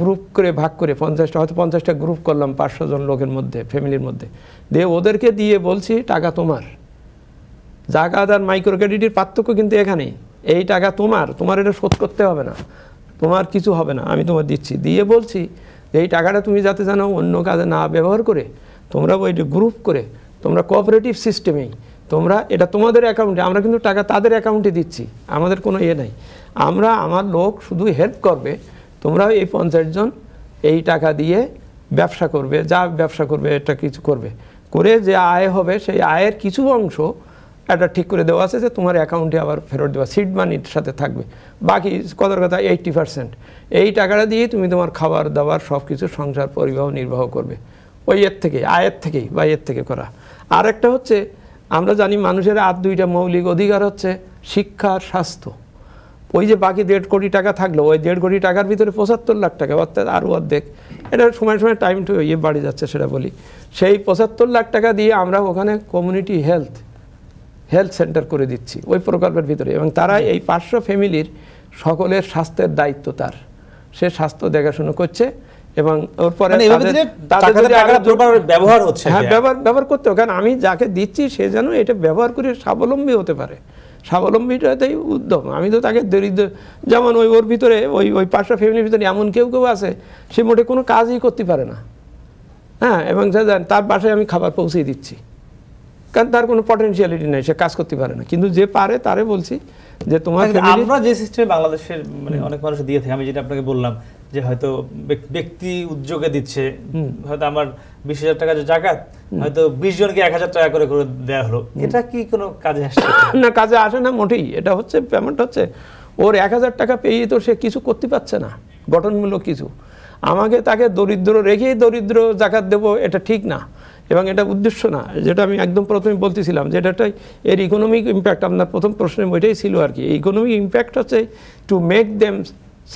গ্রুপ করে ভাগ করে 50টা, হয়তো 50টা গ্রুপ করলাম 500 জন লোকের মধ্যে, ফ্যামিলির মধ্যে, দিয়ে ওদেরকে দিয়ে বলছি টাকা তোমার। জাকাত আর মাইক্রো ক্রেডিটের পার্থক্য কিন্তু এখানেই, এই টাকা তোমার এটা শোধ করতে হবে না, তোমার কিছু হবে না, আমি তোমার দিচ্ছি, দিয়ে বলছি এই টাকাটা তুমি যাতে জানো অন্য কাজে না ব্যবহার করে তোমরা ওইটা গ্রুপ করে তোমরা কোঅপারেটিভ সিস্টেমেই তোমরা এটা তোমাদের অ্যাকাউন্টে, আমরা কিন্তু টাকা তাদের অ্যাকাউন্টে দিচ্ছি, আমাদের কোনো নাই, আমার লোক শুধু হেল্প করবে, তোমরা এই 50 জন এই টাকা দিয়ে ব্যবসা করবে, যা ব্যবসা করবে এটা কিছু করবে, করে যে আয় হবে সেই আয়ের কিছু অংশ একটা ঠিক করে দেওয়া আছে যে তোমার অ্যাকাউন্টে আবার ফেরত দেওয়া, সিড মানির সাথে থাকবে, বাকি কথার কথা 80%, এই টাকাটা দিয়ে তুমি তোমার খাবার দাবার সব কিছু সংসার পরিবহন নির্বাহ করবে, ওই আয়ের থেকেই বা এর থেকে করা। আর একটা হচ্ছে আমরা জানি মানুষের আর 2টা মৌলিক অধিকার হচ্ছে শিক্ষা আর স্বাস্থ্য। ওই যে বাকি 1.5 কোটি টাকা থাকলো, ওই 1.5 কোটি টাকার ভিতরে 75 লাখ টাকা, অর্থাৎ আরও অর্ধেক, এটা সময় টাইম টু বাড়ে যাচ্ছে সেটা বলি, সেই 75 লাখ টাকা দিয়ে আমরা ওখানে কমিউনিটি হেলথ সেন্টার করে দিচ্ছি ওই প্রকল্পের ভিতরে, এবং তারা এই 500 ফ্যামিলির সকলের স্বাস্থ্যের দায়িত্ব সে স্বাস্থ্য দেখাশোনা করছে, এবং ওর পরে ব্যবহার হচ্ছে, হ্যাঁ ব্যবহার করতে হবে, কারণ আমি যাকে দিচ্ছি সে যেন এটা ব্যবহার করে স্বাবলম্বী হতে পারে, স্বাবলম্বীটাই উদ্যম। আমি তো তাকে দরিদ্র, যেমন ওর ভিতরে ওই 500 ফ্যামিলির ভিতরে এমন কেউ আছে সে মোটে কোনো কাজই করতে পারে না, হ্যাঁ, এবং তার বাসায় আমি খাবার পৌঁছে দিচ্ছি, কারণ তার কোনো পটেনশিয়ালিটি নেই, সে কাজ করতে পারে না, কিন্তু যে পারে তারে বলছি যে তোমার আমরা যে সিস্টেমে বাংলাদেশের মানে অনেক মানুষ দিয়ে থাকে, আমি যেটা আপনাকে বললাম যে হয়তো ব্যক্তি উদ্যোগে দিচ্ছে, হয়তো আমার 20,000 টাকা যে জাকাত হয়তো 20 জনকে 1,000 টাকা করে দেওয়া হলো, এটা কি কোনো কাজে আসে না? কাজে আসে না মোটেই। এটা হচ্ছে পেমেন্ট হচ্ছে ওর 1,000 টাকা পেয়ে তো সে কিছু করতে পারছে না গঠনমূলক কিছু, আমাকে তাকে দরিদ্র রেখেই দরিদ্র জাকাত দেবো, এটা ঠিক না, এবং এটা উদ্দেশ্য না, যেটা আমি একদম প্রথমে বলতেছিলাম যে এটাই এর ইকোনমিক ইম্প্যাক্ট, আপনার প্রথম প্রশ্নের ওইটাই ছিল আর কি। ইকোনমিক ইম্প্যাক্ট হচ্ছে টু মেক দেম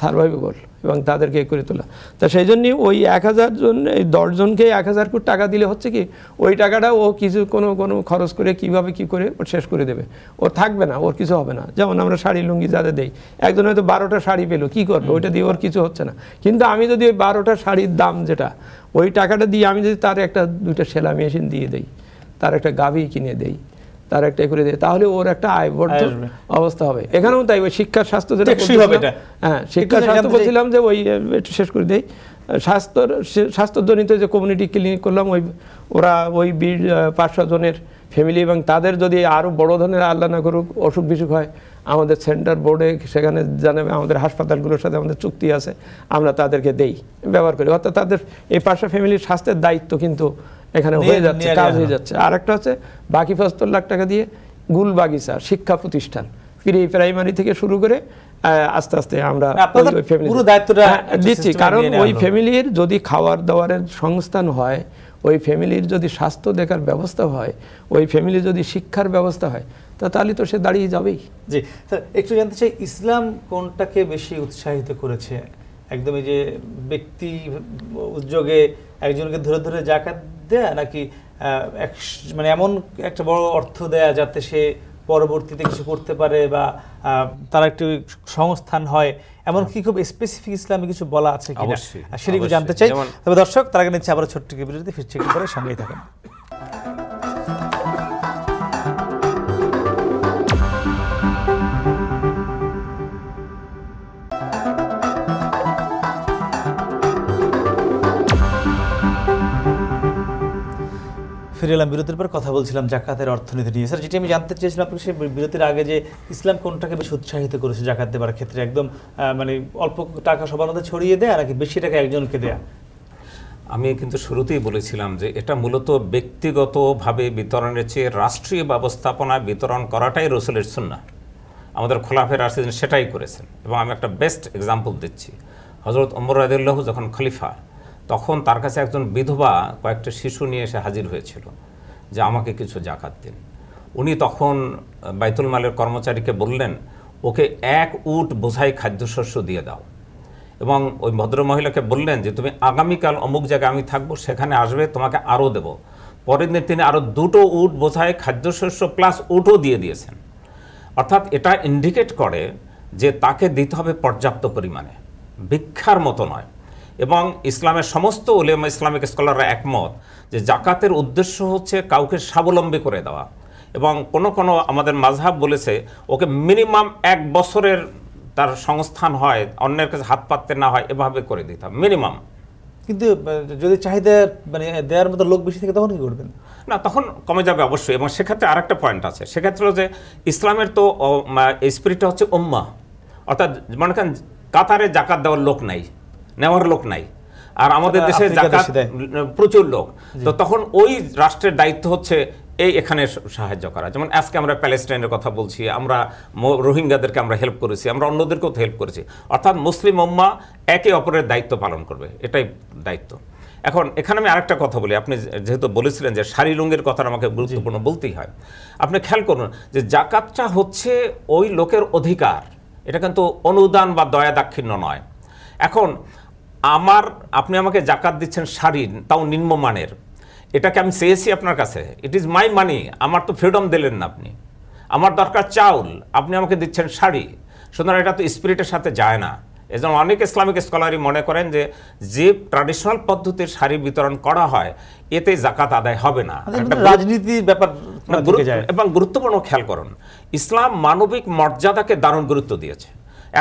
সার্ভাইভেবল এবং তাদেরকে করে তোলা। তা সেই জন্যই ওই 1,000 জন, এই 10 জনকে 1,000 কোটি টাকা দিলে হচ্ছে কি ওই টাকাটা ও কিছু কোনো খরচ করে কীভাবে কী করে ওর শেষ করে দেবে, ওর থাকবে না, ওর কিছু হবে না। যেমন আমরা শাড়ি লুঙ্গি যাদের দেই, একজন হয়তো 12টা শাড়ি পেলো, কী করবে, ওইটা দিয়ে ওর কিছু হচ্ছে না, কিন্তু আমি যদি ওই 12টা শাড়ির দাম যেটা, ওই টাকাটা দিয়ে আমি যদি তার 1-2টা সেলাই মেশিন দিয়ে দেই, তার একটা গাভী কিনে দেই, তার একটা করে দেয়, তাহলে ওর একটা আয়বদ্ধ অবস্থা হবে। এখানেও তাই ওই শিক্ষা স্বাস্থ্য যেটা হ্যাঁ শিক্ষা স্বাস্থ্য বলছিলাম যে ওই একটু শেষ করে দেই, স্বাস্থ্যজনিত যে কমিউনিটি ক্লিনিক করলাম, ওরা ওই 500 জনের ফ্যামিলি এবং তাদের যদি আরও বড় ধরনের আল্লাহ না করুক অসুখ বিসুখ হয়, আমাদের সেন্টার বোর্ডে সেখানে জানাবে, আমাদের হাসপাতালগুলোর সাথে আমাদের চুক্তি আছে, আমরা তাদেরকে দেই, ব্যবহার করি। অর্থাৎ তাদের এই 500 ফ্যামিলির স্বাস্থ্যের দায়িত্ব কিন্তু এখানে হয়ে যাচ্ছে, কাজ হয়ে যাচ্ছে। আর একটা হচ্ছে বাকি 75 লাখ টাকা দিয়ে গুল বাগিচা শিক্ষা প্রতিষ্ঠান প্রাইমারি থেকে শুরু করে আস্তে আস্তে আমরা পুরো দায়িত্বটা দিচ্ছি। কারণ ওই ফ্যামিলির যদি খাওয়ার দাওয়ারের সংস্থান হয়, ওই ফ্যামিলির যদি স্বাস্থ্য দেখার ব্যবস্থা হয়, ওই ফ্যামিলির যদি শিক্ষার ব্যবস্থা হয়, তাহলে তো সে দাঁড়িয়ে যাবেই। জি স্যার, একটু জানতে চাই ইসলাম কোনটাকে বেশি উৎসাহিত করেছে? একদমই যে ব্যক্তি উদ্যোগে একজনকে ধরে ধরে জাকাত দেয়া, নাকি মানে এমন একটা বড় অর্থ দেয়া যাতে সে পরবর্তীতে কিছু করতে পারে বা তার একটু সংস্থান হয়, এমন কি খুব স্পেসিফিক ইসলামে কিছু বলা আছে কিনা সেটা জানতে চাই। তবে দর্শক, তার আগে নিচ্ছে আবার ছোট্ট বিরতি, ফিরছি একটু পরে, সঙ্গেই থাকুন। ফিরে এলাম বিরতির পর, কথা বলছিলাম জাকাতের অর্থনীতি নিয়ে। স্যার, যেটি আমি জানতে চেয়েছিলাম আপনাকে সেই বিরতির আগে, যে ইসলাম কোনটাকে বেশি উৎসাহিত করেছে জাকাত দেওয়ার ক্ষেত্রে? একদম মানে অল্প টাকা সবার মধ্যে ছড়িয়ে দেয়া, নাকি বেশি টাকা একজনকে দেয়া? আমি কিন্তু শুরুতেই বলেছিলাম যে এটা মূলত ব্যক্তিগতভাবে বিতরণের চেয়ে রাষ্ট্রীয় ব্যবস্থাপনায় বিতরণ করাটাই রাসূলের সুন্নাহ। আমাদের খোলাফায়ে রাশিদিন সেটাই করেছেন। এবং আমি একটা বেস্ট এক্সাম্পল দিচ্ছি। হযরত ওমর রাদিয়াল্লাহু যখন খলিফা, তখন তার কাছে একজন বিধবা কয়েকটা শিশু নিয়ে এসে হাজির হয়েছিল যে আমাকে কিছু জাকাত দিন। উনি তখন বাইতুল মালের কর্মচারীকে বললেন, ওকে 1 উট বোঝাই খাদ্যশস্য দিয়ে দাও। এবং ওই ভদ্রমহিলাকে বললেন যে তুমি আগামীকাল অমুক জায়গায় আমি থাকবো, সেখানে আসবে, তোমাকে আরও দেব। পরের দিন তিনি আরও 2 উট বোঝাই খাদ্যশস্য প্লাস উটও দিয়ে দিয়েছেন। অর্থাৎ এটা ইন্ডিকেট করে যে তাকে দিতে হবে পর্যাপ্ত পরিমাণে, ভিক্ষার মতো নয়। এবং ইসলামের সমস্ত উলেমা ইসলামিক স্কলাররা একমত যে জাকাতের উদ্দেশ্য হচ্ছে কাউকে স্বাবলম্বী করে দেওয়া। এবং কোনো আমাদের মাযহাব বলেছে ওকে মিনিমাম 1 বছরের তার সংস্থান হয়, অন্যের কাছে হাত পাততে না হয়, এভাবে করে দিতে হবে মিনিমাম। কিন্তু যদি চাহিদা মানে দেওয়ার মতো লোক বেশি থাকে, তখন কি করবেন? না, তখন কমে যাবে অবশ্যই। এবং সেক্ষেত্রে আরেকটা পয়েন্ট আছে, সেক্ষেত্রে যে ইসলামের তো স্পিরিটটা হচ্ছে উম্মাহ। অর্থাৎ মনে করেন কাতারে জাকাত দেওয়ার লোক নাই, নেওয়ার লোক নাই, আর আমাদের দেশে জাকাত প্রচুর লোক। তো তখন ওই রাষ্ট্রের দায়িত্ব হচ্ছে এখানে সাহায্য করা। যেমন আজকে আমরা প্যালেস্টাইনের কথা বলছি, আমরা রোহিঙ্গাদেরকে আমরা হেল্প করেছি, আমরা অন্যদেরকেও হেল্প করেছি। অর্থাৎ মুসলিম উম্মাহ একে অপরের দায়িত্ব পালন করবে, এটাই দায়িত্ব। এখন এখানে আমি আরেকটা কথা বলি, আপনি যেহেতু বলেছিলেন যে শাড়ি রঙের কথা আমাকে গুরুত্বপূর্ণ বলতেই হয়। আপনি খেয়াল করুন যে জাকাতটা হচ্ছে ওই লোকের অধিকার, এটা কিন্তু অনুদান বা দয়া দাক্ষিণ্য নয়। এখন আপনি আমাকে জাকাত দিচ্ছেন শাড়ি, তাও নিম্নমানের, এটাকে আমি চেয়েছি আপনার কাছে, ইট ইজ মাই মানি, আমার তো ফ্রিডম দিলেন না আপনি। আমার দরকার চাউল, আপনি আমাকে দিচ্ছেন শাড়ি। সুতরাং এটা তো স্পিরিটের সাথে যায় না। এজন্য অনেক ইসলামিক স্কলারই মনে করেন যে ট্র্যাডিশনাল পদ্ধতির শাড়ি বিতরণ করা হয়, এতে জাকাত আদায় হবে না, রাজনীতির ব্যাপার। এবং গুরুত্বপূর্ণ খেয়াল করুন, ইসলাম মানবিক মর্যাদাকে দারুণ গুরুত্ব দিয়েছে।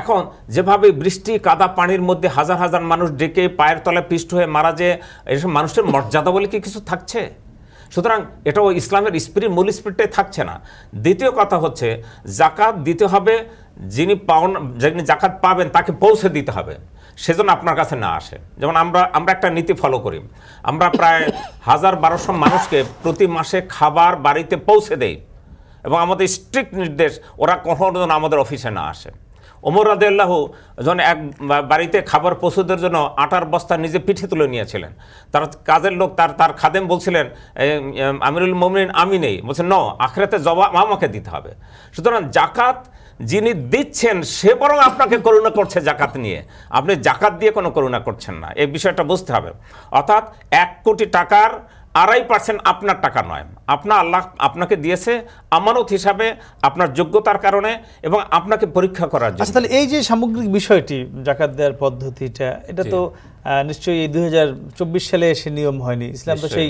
এখন যেভাবে বৃষ্টি কাদা পানির মধ্যে হাজার হাজার মানুষ ডেকে পায়ের তলায় পিষ্ট হয়ে মারা যায়, এসব মানুষের মর্যাদা বলে কি কিছু থাকছে? সুতরাং এটাও ইসলামের মূল স্পিরিটটাই থাকছে না। দ্বিতীয় কথা হচ্ছে জাকাত দিতে হবে, যিনি জাকাত পাবেন তাকে পৌঁছে দিতে হবে, সেজন্য আপনার কাছে না আসে। যেমন আমরা একটা নীতি ফলো করি, আমরা প্রায় 1000-1200 মানুষকে প্রতি মাসে খাবার বাড়িতে পৌঁছে দেই, এবং আমাদের স্ট্রিক্ট নির্দেশ ওরা কখনো আমাদের অফিসে না আসে। ওমর রাদিয়াল্লাহু যখন এক বাড়িতে খাবার পৌঁছদের জন্য আটার বস্তা নিজে পিঠে তুলে নিয়েছিলেন, তার কাজের লোক তার খাদেম বলছিলেন, আমিরুল মুমিনিন আমি নেই, বলছেন ন, আখিরাতে জবাব আমাকে দিতে হবে। সুতরাং জাকাত যিনি দিচ্ছেন সে বরং আপনাকে করুণা করছে জাকাত নিয়ে, আপনি জাকাত দিয়ে কোনো করুণা করছেন না, এই বিষয়টা বুঝতে হবে। অর্থাৎ 1 কোটি টাকার 2.5% আপনার টাকা নয়, আল্লাহ আপনাকে দিয়েছে আমানত হিসাবে, আপনার যোগ্যতার কারণে এবং আপনাকে পরীক্ষা করার জন্য। তাহলে এই যে সামগ্রিক বিষয়টি জাকাত দেওয়ার পদ্ধতিটা, এটা তো নিশ্চয়ই এই 2024 সালে এসে নিয়ম হয়নি, ইসলাম তো সেই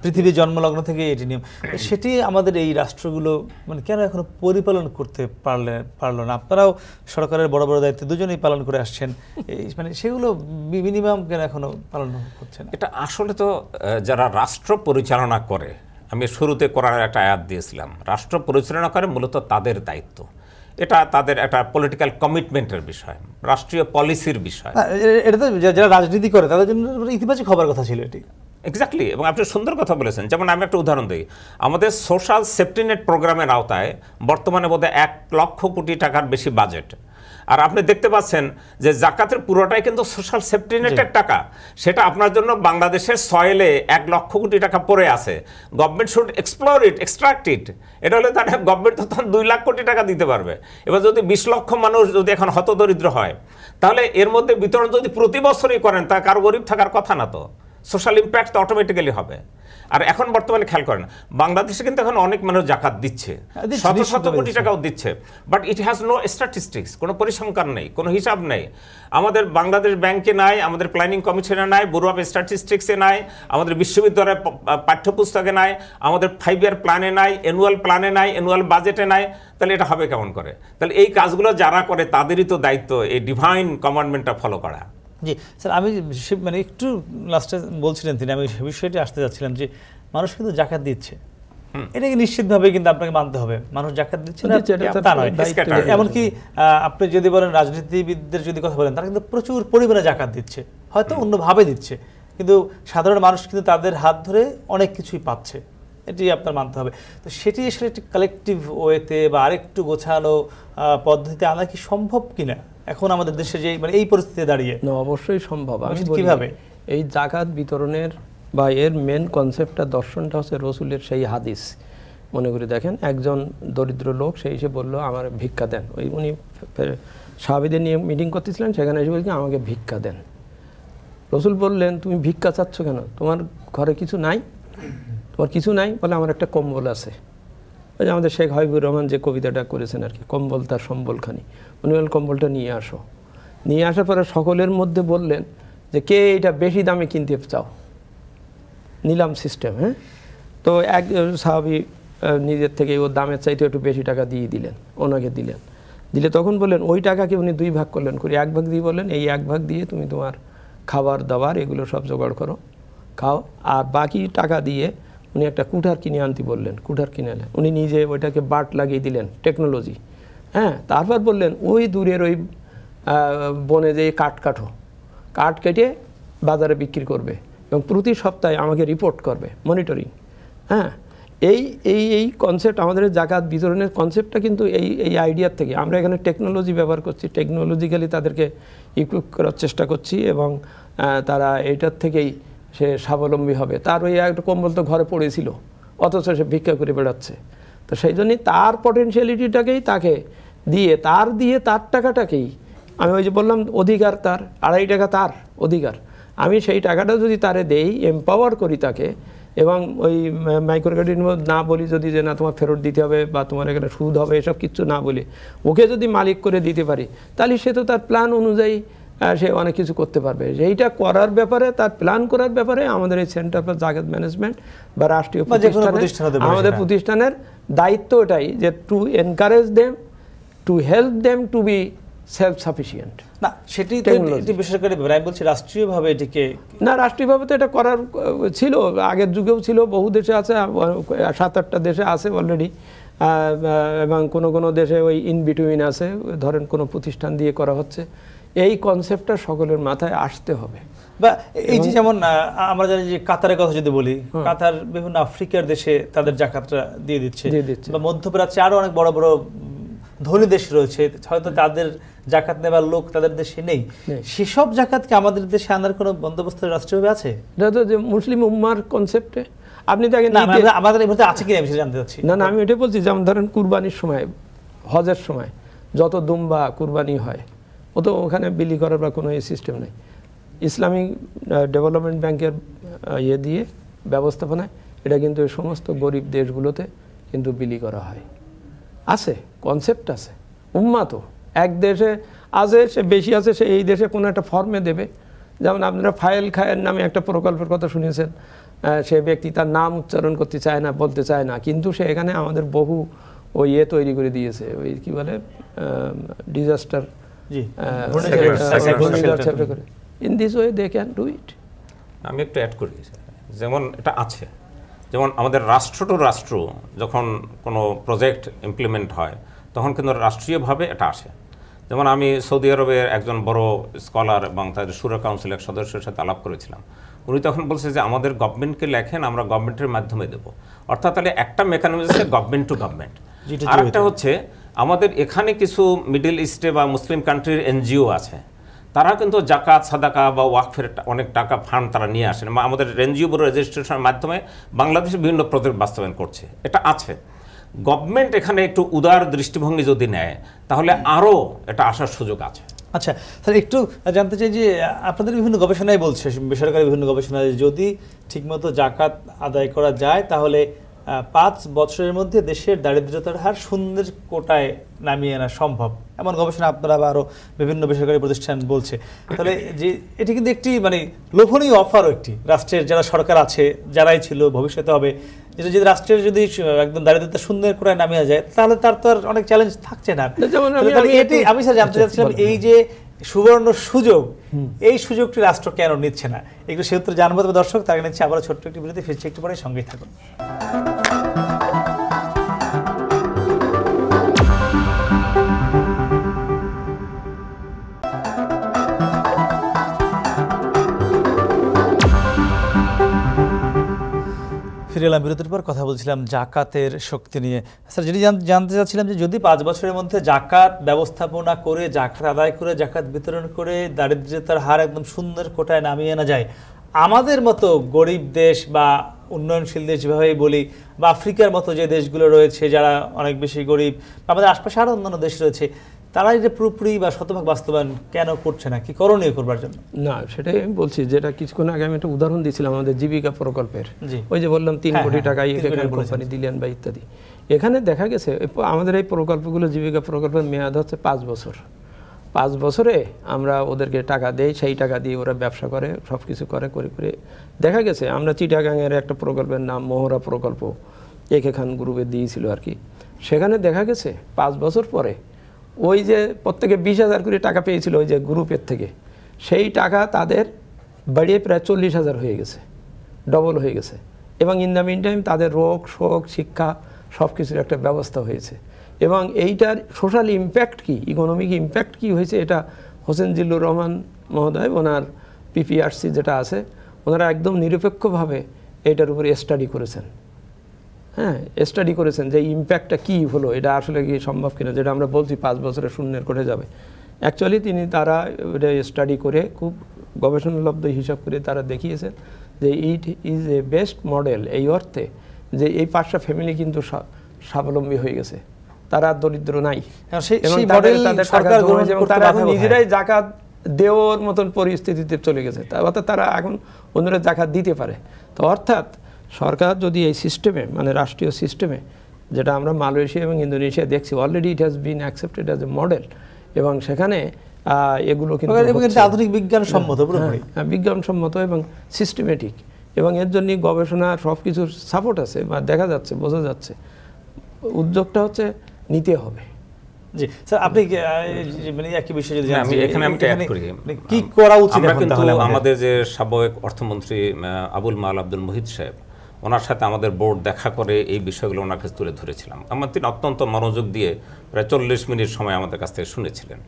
পৃথিবীর জন্মলগ্ন থেকে এটি নিয়ম। সেটি আমাদের এই রাষ্ট্রগুলো মানে কেন এখনো পরিপালন করতে পারলো না? আপনারাও সরকারের বড় বড় দায়িত্ব দুজনেই পালন করে আসছেন, মানে সেগুলো মিনিমাম কেন এখনো পালন হচ্ছে না? এটা আসলে তো যারা রাষ্ট্র পরিচালনা করে, আমি শুরুতে করার একটা আয়াত দিয়েছিলাম, রাষ্ট্র পরিচালনা করে মূলত তাদের দায়িত্ব, এটা তাদের একটা পলিটিক্যাল কমিটমেন্টের বিষয়, রাষ্ট্রীয় পলিসির বিষয়। এটা তো যারা রাজনীতি করে তাদের জন্য ইতিবাচক হবার কথা ছিল এটি। এক্স্যাক্টলি, এবং আপনি সুন্দর কথা বলেছেন। যেমন আমি একটা উদাহরণ দিই, আমাদের সোশ্যাল সেফটি নেট প্রোগ্রামের আওতায় বর্তমানে বোধহয় 1 লক্ষ কোটি টাকার বেশি বাজেট, আর আপনি দেখতে পাচ্ছেন যে জাকাতের পুরোটাই কিন্তু সোশ্যাল সেফটি নেটের টাকা। সেটা আপনার জন্য বাংলাদেশের সয়েলে 1 লক্ষ কোটি টাকা পড়ে আছে, government should explore it, extract it. এটা হলে তাহলে গভর্নমেন্ট তো তখন 2 লাখ কোটি টাকা দিতে পারবে। এবার যদি 20 লক্ষ মানুষ যদি এখন হতদরিদ্র হয়, তাহলে এর মধ্যে বিতরণ যদি প্রতি বছরই করেন, তা কারো গরিব থাকার কথা না, তো সোশ্যাল ইম্প্যাক্ট তো অটোমেটিক্যালি হবে। আর এখন বর্তমানে খেয়াল করেন, বাংলাদেশে কিন্তু এখন অনেক মানুষ জাকাত দিচ্ছে, শত শত কোটি টাকাও দিচ্ছে, but it has no statistics, কোনো পরিসংখ্যান নেই, কোনো হিসাব নেই। আমাদের বাংলাদেশ ব্যাংকে নাই, আমাদের প্ল্যানিং কমিশনে নাই, ব্যুরো অফ স্ট্যাটিস্টিক্সে নাই, আমাদের বিশ্ববিদ্যালয়ের পাঠ্যপুস্তকে নাই, আমাদের 5 ইয়ার প্ল্যানে নাই, অ্যানুয়াল প্ল্যানে নাই, অ্যানুয়াল বাজেটে নাই। তাহলে এটা হবে কেমন করে? তাহলে এই কাজগুলো যারা করে তাদেরই তো দায়িত্ব এই ডিভাইন কমান্ডমেন্টটা ফলো করা। জি স্যার, আমি মানে একটু লাস্টে বলছিলেন তিনি, আমি সে বিষয়টি আসতে যাচ্ছিলাম যে মানুষ কিন্তু জাকাত দিচ্ছে, এটাকে নিশ্চিতভাবে কিন্তু আপনাকে মানতে হবে, মানুষ জাকাত দিচ্ছে না তা নয়। এমনকি আপনি যদি বলেন রাজনীতিবিদদের যদি কথা বলেন, তারা কিন্তু প্রচুর পরিমাণে জাকাত দিচ্ছে, হয়তো অন্যভাবে দিচ্ছে, কিন্তু সাধারণ মানুষ কিন্তু তাদের হাত ধরে অনেক কিছুই পাচ্ছে, এটি আপনার মানতে হবে। তো সেটি আসলে একটি কালেকটিভ ওয়েতে বা আরেকটু গোছানো পদ্ধতিতে আনা কি সম্ভব কিনা এখন আমাদের দেশে, যে মানে এই পরিস্থিতিতে দাঁড়িয়ে? না, অবশ্যই সম্ভব। আমি কিভাবে এই জাকাত বিতরণের বা এর মেন কনসেপ্টটা, দর্শনটা হচ্ছে রসুলের সেই হাদিস। মনে করে দেখেন, একজন দরিদ্র লোক সেই এসে বললো আমার ভিক্ষা দেন। উনি সাহাবীদের নিয়ে মিটিং করতেছিলেন, সেখানে এসে বলছি আমাকে ভিক্ষা দেন। রসুল বললেন তুমি ভিক্ষা চাচ্ছ কেন? তোমার ঘরে কিছু নাই? তোমার কিছু নাই? বলে আমার একটা কম্বল আছে। ওই যে আমাদের শেখ হাবিবুর রহমান যে কবিতাটা করেছেন আর কি, কম্বল তার সম্বলখানি। উনি বললেন কম্বলটা নিয়ে আসো। নিয়ে আসার পরে সকলের মধ্যে বললেন যে কে এটা বেশি দামে কিনতে চাও? নিলাম সিস্টেম। হ্যাঁ, তো এক সাহাবী নিজের থেকে ওর দামের চাইতে একটু বেশি টাকা দিয়ে দিলেন, ওনাকে দিলে তখন বললেন ওই টাকাকে উনি 2 ভাগ করলেন, করে 1 ভাগ দিয়ে বললেন এই 1 ভাগ দিয়ে তুমি তোমার খাবার দাবার এগুলো সব জোগাড় করো, খাও। আর বাকি টাকা দিয়ে উনি একটা কুঠার কিনে আনতে বললেন, কুঠার কিনে এলেন। উনি নিজে ওইটাকে বাট লাগিয়ে দিলেন, টেকনোলজি। হ্যাঁ, তারপর বললেন ওই দূরের ওই বনে যে কাঠ কেটে বাজারে বিক্রি করবে এবং প্রতি সপ্তাহে আমাকে রিপোর্ট করবে, মনিটরিং। হ্যাঁ, এই কনসেপ্ট, আমাদের জাকাত বিতরণের কনসেপ্টটা কিন্তু এই আইডিয়ার থেকে। আমরা এখানে টেকনোলজি ব্যবহার করছি, টেকনোলজিক্যালি তাদেরকে ইকুইপ করার চেষ্টা করছি এবং তারা এইটার থেকেই সে স্বাবলম্বী হবে। তার ওই একটা কম্বল তো ঘরে পড়েছিল, অথচ সে ভিক্ষা করে বেড়াচ্ছে। তো সেই জন্যই তার পটেনশিয়ালিটিটাকেই তাকে দিয়ে তার টাকাটাকেই, আমি ওই যে বললাম অধিকার তার, 2.5 টাকা তার অধিকার, আমি সেই টাকাটা যদি তারে দেই, এম্পাওয়ার করি তাকে, এবং ওই মাইক্রো ক্রেডিট না বলি যদি যে না তোমার ফেরত দিতে হবে বা তোমার এখানে সুদ হবে, এসব কিছু না বলি, ওকে যদি মালিক করে দিতে পারি, তাহলে সে তো তার প্ল্যান অনুযায়ী সে অনেক কিছু করতে পারবে। এইটা করার ব্যাপারে, তার প্ল্যান করার ব্যাপারে আমাদের এই সেন্টার ফর জাকাত ম্যানেজমেন্ট বা রাষ্ট্রীয় আমাদের প্রতিষ্ঠানের দায়িত্ব এটাই, যে to encourage them, to help them to B self sufficient. না, সেটি বেসরকারি ব্যাপার, আমি বলছি রাষ্ট্রীয়ভাবে এটিকে। না, রাষ্ট্রীয়ভাবে তো এটা করার ছিল, আগের যুগেও ছিল, বহু দেশে আছে, 7-8টা দেশে আছে অলরেডি, এবং কোনো দেশে ওই ইন বিটুইন আছে, ধরেন কোনো প্রতিষ্ঠান দিয়ে করা হচ্ছে। এই কনসেপ্টটা সকলের মাথায় আসতে হবে। বা এই যে যেমন আমরা জানি যে কাতারের কথা যদি বলি, কাতার বিভিন্ন আফ্রিকার দেশে তাদের জাকাতটা দিয়ে দিচ্ছে, বা মধ্যপ্রাচ্যে আরো অনেক বড় বড় ধনী দেশ রয়েছে, হয়তো তাদের জাকাত নেবার লোক তাদের দেশে নেই, সেসব জাকাতকে আমাদের দেশে আনার কোনো বন্দোবস্ত রাষ্ট্রীয়ভাবে আছে? যে মুসলিম উম্মার কনসেপ্টে আপনি দেখেন আমাদের এই মুহূর্তে আছে কিনা আমি জানতে চাচ্ছি। না, আমি এটাই বলছি, যেমন ধরেন কুরবানির সময়, হজের সময় যত দুম্বা কুরবানি হয়, ও তো ওখানে বিলি করার বা কোনো সিস্টেম নেই। ইসলামিক ডেভেলপমেন্ট ব্যাংকের দিয়ে ব্যবস্থাপনায় এটা কিন্তু এই সমস্ত গরিব দেশগুলোতে কিন্তু বিলি করা হয়। আছে, কনসেপ্ট আছে। উম্মা তো এক দেশে আছে, সে বেশি আছে, সে এই দেশে কোনো একটা ফর্মে দেবে, যেমন আপনারা ফাইল খায়ের নামে একটা প্রকল্পের কথা শুনেছেন, সে ব্যক্তি তার নাম উচ্চারণ করতে চায় না, বলতে চায় না, কিন্তু সে এখানে আমাদের বহু ওই তৈরি করে দিয়েছে, ওই কি বলে disaster in this way they can do it. আমি একটু অ্যাড করি, যেমন এটা আছে, যেমন আমাদের রাষ্ট্র টু রাষ্ট্র যখন কোনো প্রজেক্ট ইমপ্লিমেন্ট হয় তখন কিন্তু রাষ্ট্রীয়ভাবে এটা আসে। যেমন আমি সৌদি আরবের একজন বড় স্কলার এবং তাদের সুরা কাউন্সিলের সদস্যের সাথে আলাপ করেছিলাম। উনি তখন বলছে যে আমাদের গভর্নমেন্টকে লেখেন, আমরা গভর্নমেন্টের মাধ্যমে দেবো। অর্থাৎ তাহলে একটা মেকানিজম আছে গভর্নমেন্ট টু গভর্নমেন্ট, আর একটা হচ্ছে আমাদের এখানে কিছু মিডল ইস্টে বা মুসলিম কান্ট্রির এনজিও আছে, তারা কিন্তু জাকাত সাদাকা বা ওয়াকফের অনেক টাকা ফান্ড তারা নিয়ে আসেন, আমাদের এনজিও ব্যুরো রেজিস্ট্রেশনের মাধ্যমে বাংলাদেশে বিভিন্ন প্রজেক্ট বাস্তবায়ন করছে। এটা আছে। গভর্নমেন্ট এখানে একটু উদার দৃষ্টিভঙ্গি যদি নেয় তাহলে আরও এটা আসার সুযোগ আছে। আচ্ছা স্যার, একটু জানতে চাই যে আপনাদের বিভিন্ন গবেষণায় বলছে, বেসরকারি বিভিন্ন গবেষণায়, যদি ঠিকমতো জাকাত আদায় করা যায় তাহলে 5 বছরের মধ্যে দেশের দারিদ্রতার হার শূন্যের কোটায় নামিয়ে আনা সম্ভব, এমন গবেষণা আপনারা বা আরও বিভিন্ন বেসরকারি প্রতিষ্ঠান বলছে। তাহলে যে এটি কিন্তু একটি মানে লোভনীয় অফারও, একটি রাষ্ট্রের যারা সরকার আছে, যারাই ছিল, ভবিষ্যতে হবে, যেটা যদি রাষ্ট্রের যদি একদম দারিদ্রতা শূন্যের কোটায় নামিয়ে যায় তাহলে তার তো আর অনেক চ্যালেঞ্জ থাকছে না। আমি স্যার জানতে চাচ্ছিলাম, এই যে সুবর্ণ সুযোগ, এই সুযোগটি রাষ্ট্র কেন নিচ্ছে না, একটু সে উত্তর জানবো। তবে দর্শক, তার আগে নিচ্ছে আবার ছোট্ট একটি বিরতি, ফিরছি একটু পরে, সঙ্গেই থাকুন। ফিরে এলাম বিরতির পর। কথা বলছিলাম জাকাতের শক্তি নিয়ে। স্যার, যেটি জানতে চাচ্ছিলাম যে যদি 5 বছরের মধ্যে জাকাত ব্যবস্থাপনা করে, জাকাত আদায় করে, জাকাত বিতরণ করে দারিদ্রতার হার একদম শূন্যের কোটায় নামিয়ে আনা যায়, আমাদের মতো গরিব দেশ বা উন্নয়নশীল দেশ যেভাবেই বলি, বা আফ্রিকার মতো যে দেশগুলো রয়েছে যারা অনেক বেশি গরিব, বা আমাদের আশপাশে আরও অন্যান্য দেশ রয়েছে, তারা এটা পুরোপুরি বা শতভাগ বাস্তবায়ন কেন করছে না? কি করণীয় করবার জন্য? না, সেটাই আমি বলছি, যেটা কিছুক্ষণ আগে আমি একটা উদাহরণ দিয়েছিলাম আমাদের জীবিকা প্রকল্পের, ওই যে বললাম 3 কোটি টাকা কোম্পানি দিলেন বা ইত্যাদি। এখানে দেখা গেছে আমাদের এই প্রকল্পগুলো, জীবিকা প্রকল্পের মেয়াদ হচ্ছে 5 বছর। 5 বছরে আমরা ওদেরকে টাকা দেই, সেই টাকা দিয়ে ওরা ব্যবসা করে, সব কিছু করে করে দেখা গেছে। আমরা চিটাগাংয়ের একটা প্রকল্পের নাম মোহরা প্রকল্প, একে খান গ্রুপে দিয়েছিল আর কি। সেখানে দেখা গেছে 5 বছর পরে ওই যে প্রত্যেকে 20,000 করে টাকা পেয়েছিল ওই যে গ্রুপের থেকে, সেই টাকা তাদের বাড়িয়ে প্রায় 40,000 হয়ে গেছে, ডবল হয়ে গেছে। এবং ইন দ্য মিন টাইম তাদের রোগ শোক শিক্ষা সব কিছুর একটা ব্যবস্থা হয়েছে। এবং এইটার সোশ্যাল ইম্প্যাক্ট কি, ইকোনমিক ইম্প্যাক্ট কি হয়েছে, এটা হোসেন জিল্লুর রহমান মহোদয় ওনার পিপিআরসি যেটা আছে, ওনারা একদম নিরপেক্ষভাবে এটার উপরে স্টাডি করেছেন। হ্যাঁ, স্টাডি করেছেন যে ইম্প্যাক্টটা কী হলো, এটা আসলে কি সম্ভব কিনা, যেটা আমরা বলছি 5 বছরে শূন্যের কোটে যাবে। অ্যাকচুয়ালি তারা এটা স্টাডি করে খুব গবেষণালব্ধ হিসাব করে তারা দেখিয়েছেন যে it is a best model, এই অর্থে যে এই 5টা ফ্যামিলি কিন্তু স্বাবলম্বী হয়ে গেছে, তারা দরিদ্র নাই, এবং তারা এখন নিজেরাই জাকাত দেওয়ার মতন পরিস্থিতিতে চলে গেছে, অর্থাৎ তারা এখন অন্যরা জাকাত দিতে পারে। তো অর্থাৎ সরকার যদি এই সিস্টেমে, মানে রাষ্ট্রীয় সিস্টেমে, যেটা আমরা মালয়েশিয়া এবং ইন্দোনেশিয়া দেখছি, already it has been accepted as a model, এবং সেখানে এগুলো কিন্তু আধুনিক বিজ্ঞানসম্মত, বিজ্ঞানসম্মত এবং সিস্টেমেটিক, এবং এর জন্য গবেষণা সব কিছুর সাপোর্ট আছে বা দেখা যাচ্ছে, বোঝা যাচ্ছে। উদ্যোগটা হচ্ছে নিতে হবে। জি স্যার, আপনি মানে একই বিষয় যদি আমি এখানে অ্যাড করি, কি করা উচিত? আমরা কিন্তু আমাদের যে সাবেক অর্থমন্ত্রী আবুল মাল আব্দুল মুহিত সাহেব, ওনার সাথে আমাদের বোর্ড দেখা করে এই বিষয়গুলো ওনার কাছে তুলে ধরেছিলাম। তিনি অত্যন্ত মনোযোগ দিয়ে প্রায় 40 মিনিট সময় আমাদের কাছ থেকে শুনেছিলেন।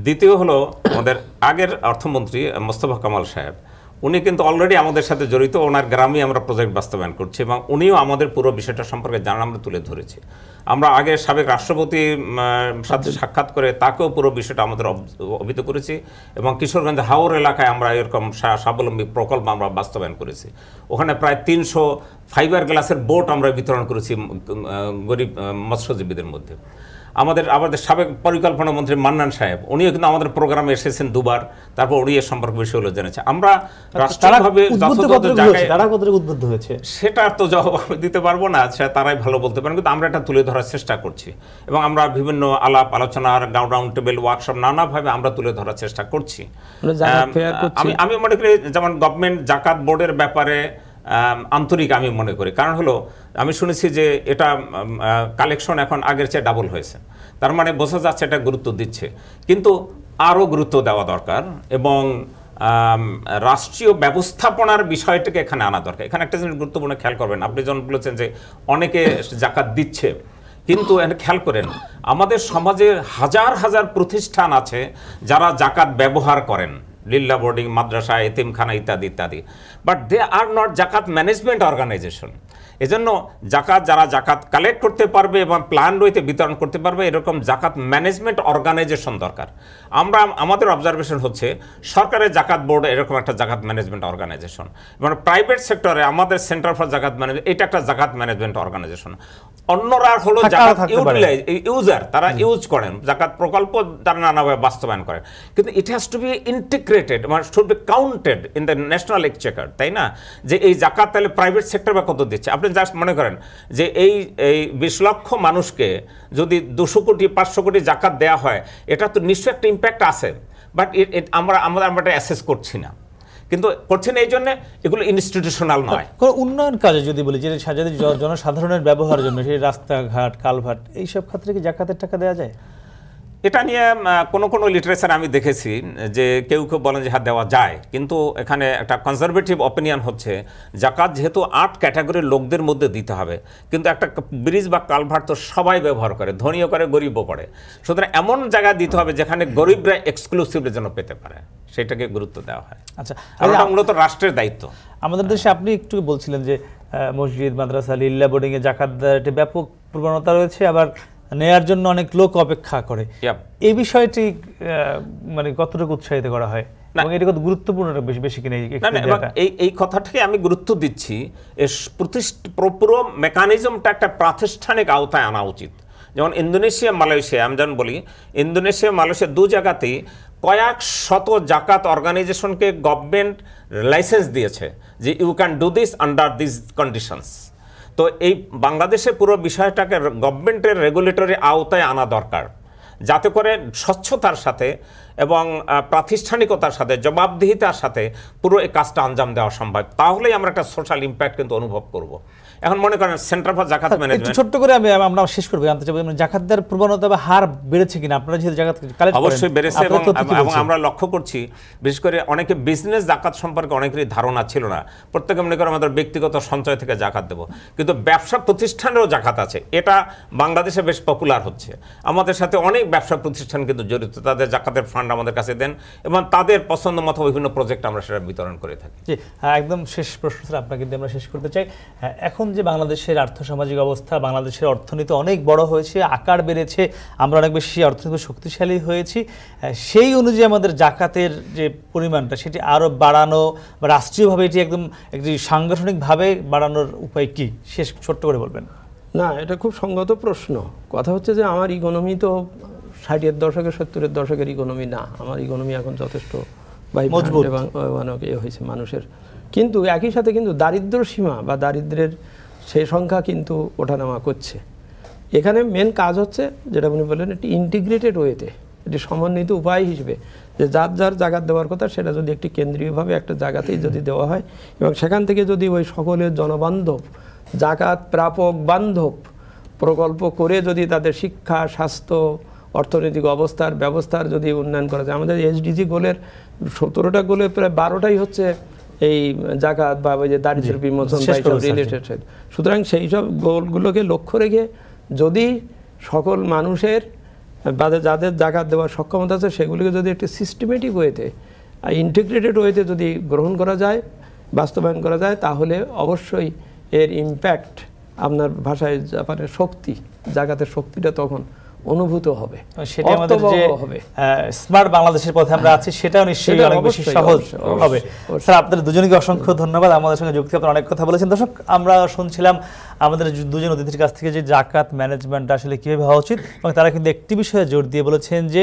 দ্বিতীয় হলো, আমাদের আগের অর্থমন্ত্রী মোস্তফা কামাল সাহেব, উনি কিন্তু অলরেডি আমাদের সাথে জড়িত, ওনার গ্রামে আমরা প্রজেক্ট বাস্তবায়ন করছি, এবং উনিও আমাদের পুরো বিষয়টা সম্পর্কে জানা আমরা তুলে ধরেছি। আমরা আগে সাবেক রাষ্ট্রপতির সাথে সাক্ষাৎ করে তাকেও পুরো বিষয়টা আমাদের অবহিত করেছি, এবং কিশোরগঞ্জ হাওর এলাকায় আমরা এরকম স্বাবলম্বী প্রকল্প আমরা বাস্তবায়ন করেছি। ওখানে প্রায় 300 ফাইবার গ্লাসের বোট আমরা বিতরণ করেছি গরিব মৎস্যজীবীদের মধ্যে। আমাদের সাবেক পরিকল্পনা মন্ত্রী মান্নান সাহেব উনিও কিন্তু আমাদের প্রোগ্রামে এসেছেন দুবার, তারপর উনি এ সম্পর্কে বিষয়গুলো জেনেছে। আমরা রাষ্ট্রীয়ভাবে উদ্বুদ্ধ হয়েছে সেটা তো জবাব দিতে পারবো না, তারাই ভালো বলতে পারেন, কিন্তু আমরা এটা তুলে ধরার চেষ্টা করছি এবং আমরা বিভিন্ন আলাপ আলোচনার রাউন্ড টেবিল ওয়ার্কশপ নানাভাবে আমরা তুলে ধরার চেষ্টা করছি। আমি মনে করি যেমন গভর্নমেন্ট জাকাত বোর্ডের ব্যাপারে আন্তরিক আমি মনে করি, কারণ হলো আমি শুনেছি যে এটা কালেকশন এখন আগের চেয়ে ডাবল হয়েছে, তার মানে বোঝা যাচ্ছে এটা গুরুত্ব দিচ্ছে, কিন্তু আরও গুরুত্ব দেওয়া দরকার এবং রাষ্ট্রীয় ব্যবস্থাপনার বিষয়টাকে এখানে আনা দরকার। এখানে একটা জিনিস গুরুত্বপূর্ণ খেয়াল করবেন, আপনি যখন বলেছেন যে অনেকে জাকাত দিচ্ছে, কিন্তু খেয়াল করেন আমাদের সমাজে হাজার হাজার প্রতিষ্ঠান আছে যারা জাকাত ব্যবহার করেন, লিল্লা বোর্ডিং, মাদ্রাসা, এতিমখানা ইত্যাদি ইত্যাদি, বাট দে আর নট জাকাত ম্যানেজমেন্ট অর্গানাইজেশন। এজন্য যারা জাকাত কালেক্ট করতে পারবে এবং প্ল্যান রইতে বিতরণ করতে পারবে, এরকম জাকাত ম্যানেজমেন্ট অর্গানাইজেশন দরকার। আমাদের অবজারভেশন হচ্ছে সরকারের জাকাত বোর্ড এরকম একটা জাকাত ম্যানেজমেন্ট অর্গানাইজেশন, মানে প্রাইভেট সেক্টরে আমাদের সেন্টার ফর জাকাত ম্যানেজমেন্ট এটা একটা জাকাত ম্যানেজমেন্ট অর্গানাইজেশন। অন্যরা হলো জাকাত ইউজার, তারা ইউজ করেন জাকাত প্রকল্প, তারা নানাভাবে বাস্তবায়ন করেন, কিন্তু it has to be integrated, মানে should be counted in the national exchequer, তাই না? যে এই জাকাত তাহলে প্রাইভেট সেক্টর বা কত দিচ্ছে। আপনি জাস্ট মনে করেন যে এই 20 লক্ষ মানুষকে যদি 200 কোটি 500 কোটি জাকাত দেওয়া হয়, এটা তো নিশ্চয়ই একটা ইম্প্যাক্ট আছে, বাট আমরা এটা অ্যাসেস করছি না, কিন্তু করছেন এই জন্য এগুলো ইনস্টিটিউশনাল নয়। কোনো উন্নয়ন কাজে যদি বলি, যে জনসাধারণের ব্যবহারের জন্য সেই রাস্তাঘাট, কালভার্ট, এইসব ক্ষেত্রে কি জাকাতের টাকা দেওয়া যায়? এটা নিয়ে কোনো লিটারেচার আমি দেখেছি যে কেউ বলেন যে হ্যাঁ দেওয়া যায়, কিন্তু এখানে একটা কনজারভেটিভ অপিনিয়ন হচ্ছে জাকাত যেহেতু 8 ক্যাটাগরির লোকদের মধ্যে দিতে হবে, কিন্তু একটা ব্রিজ বা কালভার্ট তো সবাই ব্যবহার করে, ধনীও করে গরিবও করে, সুতরাং এমন জায়গায় দিতে হবে যেখানে গরিবরা এক্সক্লুসিভলি যেন পেতে পারে, সেটাকে গুরুত্ব দেওয়া হয়। আচ্ছা, এটা মূলত রাষ্ট্রের দায়িত্ব। আমাদের দেশে আপনি একটু বলছিলেন যে মসজিদ, মাদ্রাসা, লিল্লা বোর্ডিংয়ে জাকাত দেওয়ার ব্যাপক প্রবণতা রয়েছে, আবার নেয়ার জন্য অনেক লোক অপেক্ষা করে। এই বিষয়টি মানে কতটুকু উৎসাহিত করা হয় এবং এটা কত গুরুত্বপূর্ণ বেশি কিনা? এই কথাটাকে আমি গুরুত্ব দিচ্ছি, পুরো মেকানিজমটা একটা প্রাতিষ্ঠানিক আওতায় আনা উচিত। যেমন ইন্দোনেশিয়া, মালয়েশিয়া, আমি যেমন বলি ইন্দোনেশিয়া, মালয়েশিয়া 2 জায়গাতেই কয়েক শত জাকাত অর্গানাইজেশনকে গভর্নমেন্ট লাইসেন্স দিয়েছে যে you can do this under this conditions. তো এই বাংলাদেশে পুরো বিষয়টাকে গভর্নমেন্টের রেগুলেটরি আওতায় আনা দরকার, যাতে করে স্বচ্ছতার সাথে এবং প্রাতিষ্ঠানিকতার সাথে, জবাবদিহিতার সাথে পুরো এই কাজটা আঞ্জাম দেওয়া সম্ভব। তাহলেই আমরা একটা সোশ্যাল ইম্প্যাক্ট কিন্তু অনুভব করব। এখন মনে করেন সেন্টার ফর জাকাত ম্যানেজমেন্ট, ছোট্ট করে আমরা শেষ করব, জানতে চাইব জাকাত দেওয়ার প্রবণতা বা হার বেড়েছে কিনা? আপনারা যেহেতু জাকাত কালেক্ট করেন, অবশ্যই বেড়েছে এবং আমরা লক্ষ্য করছি বিশেষ করে অনেকে বিজনেস জাকাত সম্পর্কে অনেকেরই ধারণা ছিল না। প্রত্যেকে মনে করে আমাদের ব্যক্তিগত সঞ্চয় থেকে জাকাত দেব, কিন্তু ব্যবসা প্রতিষ্ঠানেরও জাকাত আছে। এটা বাংলাদেশে বেশ পপুলার হচ্ছে। আমাদের সাথে অনেক ব্যবসা প্রতিষ্ঠান কিন্তু জড়িত, তাদের জাকাতের ফান্ড আমাদের কাছে দেন এবং তাদের পছন্দ মতো বিভিন্ন প্রজেক্ট আমরা সেটা বিতরণ করে থাকি। জি, একদম শেষ প্রশ্ন স্যার, আপনাকে কিন্তু আমরা শেষ করতে চাই। এখন যে বাংলাদেশের আর্থসামাজিক অবস্থা, বাংলাদেশের অর্থনীতি অনেক বড় হয়েছে, আকার বেড়েছে, আমরা অনেক বেশি অর্থনৈতিক শক্তিশালী হয়েছি, সেই অনুযায়ী আমাদের জাকাতের যে পরিমাণটা সেটি আরও বাড়ানো বা রাষ্ট্রীয়ভাবে এটি একদম একটি সাংগঠনিকভাবে বাড়ানোর উপায় কি, শেষ ছোট্ট করে বলবেন? না, এটা খুব সঙ্গত প্রশ্ন। কথা হচ্ছে যে আমার ইকোনমি তো 60-এর দশকের 70-এর দশকের ইকোনমি না, আমার ইকোনমি এখন যথেষ্ট মজবুত এবং হয়েছে মানুষের, কিন্তু একই সাথে কিন্তু দারিদ্র সীমা বা দারিদ্রের সেই সংখ্যা কিন্তু ওঠানামা করছে। এখানে মেন কাজ হচ্ছে যেটা উনি বললেন, একটি ইন্টিগ্রেটেড ওয়েতে, একটি সমন্বিত উপায় হিসেবে যে যার জাকাত দেওয়ার কথা সেটা যদি একটি কেন্দ্রীয়ভাবে একটা জায়গাতেই যদি দেওয়া হয় এবং সেখান থেকে যদি ওই সকলের জনবান্ধব, জাকাত প্রাপক বান্ধব প্রকল্প করে যদি তাদের শিক্ষা, স্বাস্থ্য, অর্থনৈতিক ব্যবস্থার যদি উন্নয়ন করা যায়। আমাদের SDG গোলের 17টা গোলে প্রায় 12টাই হচ্ছে এই জাকাত বা ওই যে দারিদ্র বিমোচন রিলেটেড। সুতরাং সেই সব গোলগুলোকে লক্ষ্য রেখে যদি সকল মানুষের বা যাদের জাকাত দেওয়ার সক্ষমতা আছে সেগুলিকে যদি একটি সিস্টেমেটিক ওয়েতে, ইন্টিগ্রেটেড ওয়েতে যদি গ্রহণ করা যায়, বাস্তবায়ন করা যায়, তাহলে অবশ্যই এর ইম্প্যাক্ট, আপনার ভাষায় জাপানের শক্তি, জাকাতের শক্তিটা তখন অনুভূত হবে, সেটা আমাদের যে অর্থবহ হবে। স্মার্ট বাংলাদেশের পথে আমরা আছি, সেটাও নিশ্চয়ই সেটা অনেক বেশি অবশ্যই, সহজ অবশ্যই, হবে। অবশ্যই। স্যার, আপনাদের দুজনকে অসংখ্য ধন্যবাদ আমাদের সঙ্গে যুক্তি, আপনারা অনেক কথা বলেছেন। দর্শক, আমরা শুনছিলাম আমাদের দুজন অতিথির কাছ থেকে যে জাকাত ম্যানেজমেন্ট আসলে কীভাবে হওয়া উচিত, এবং তারা কিন্তু একটি বিষয়ে জোর দিয়ে বলেছেন যে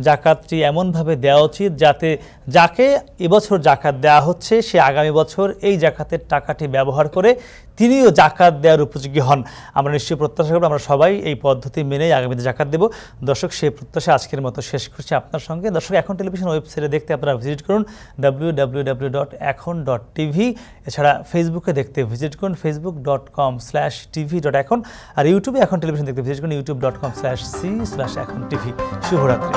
জাকাতটি এমনভাবে দেওয়া উচিত যাতে যাকে এবছর জাকাত দেওয়া হচ্ছে সে আগামী বছর এই জাকাতের টাকাটি ব্যবহার করে তিনিও জাকাত দেওয়ার উপযোগী হন। আমরা নিশ্চয়ই প্রত্যাশা করব আমরা সবাই এই পদ্ধতি মেনেই আগামীতে জাকাত দেব। দর্শক, সেই প্রত্যাশা আজকের মতো শেষ করছি আপনার সঙ্গে। দর্শক, এখন টেলিভিশন ওয়েবসাইটে দেখতে আপনারা ভিজিট করুন www.ekhon.tv। এছাড়া ফেসবুকে দেখতে ভিজিট করুন facebook.com/tv.ekhon, আর ইউটিউবে এখন টেলিভিশন দেখতে ভিজিট করুন youtube.com/c/ekhon tv। শুভরাত্রি।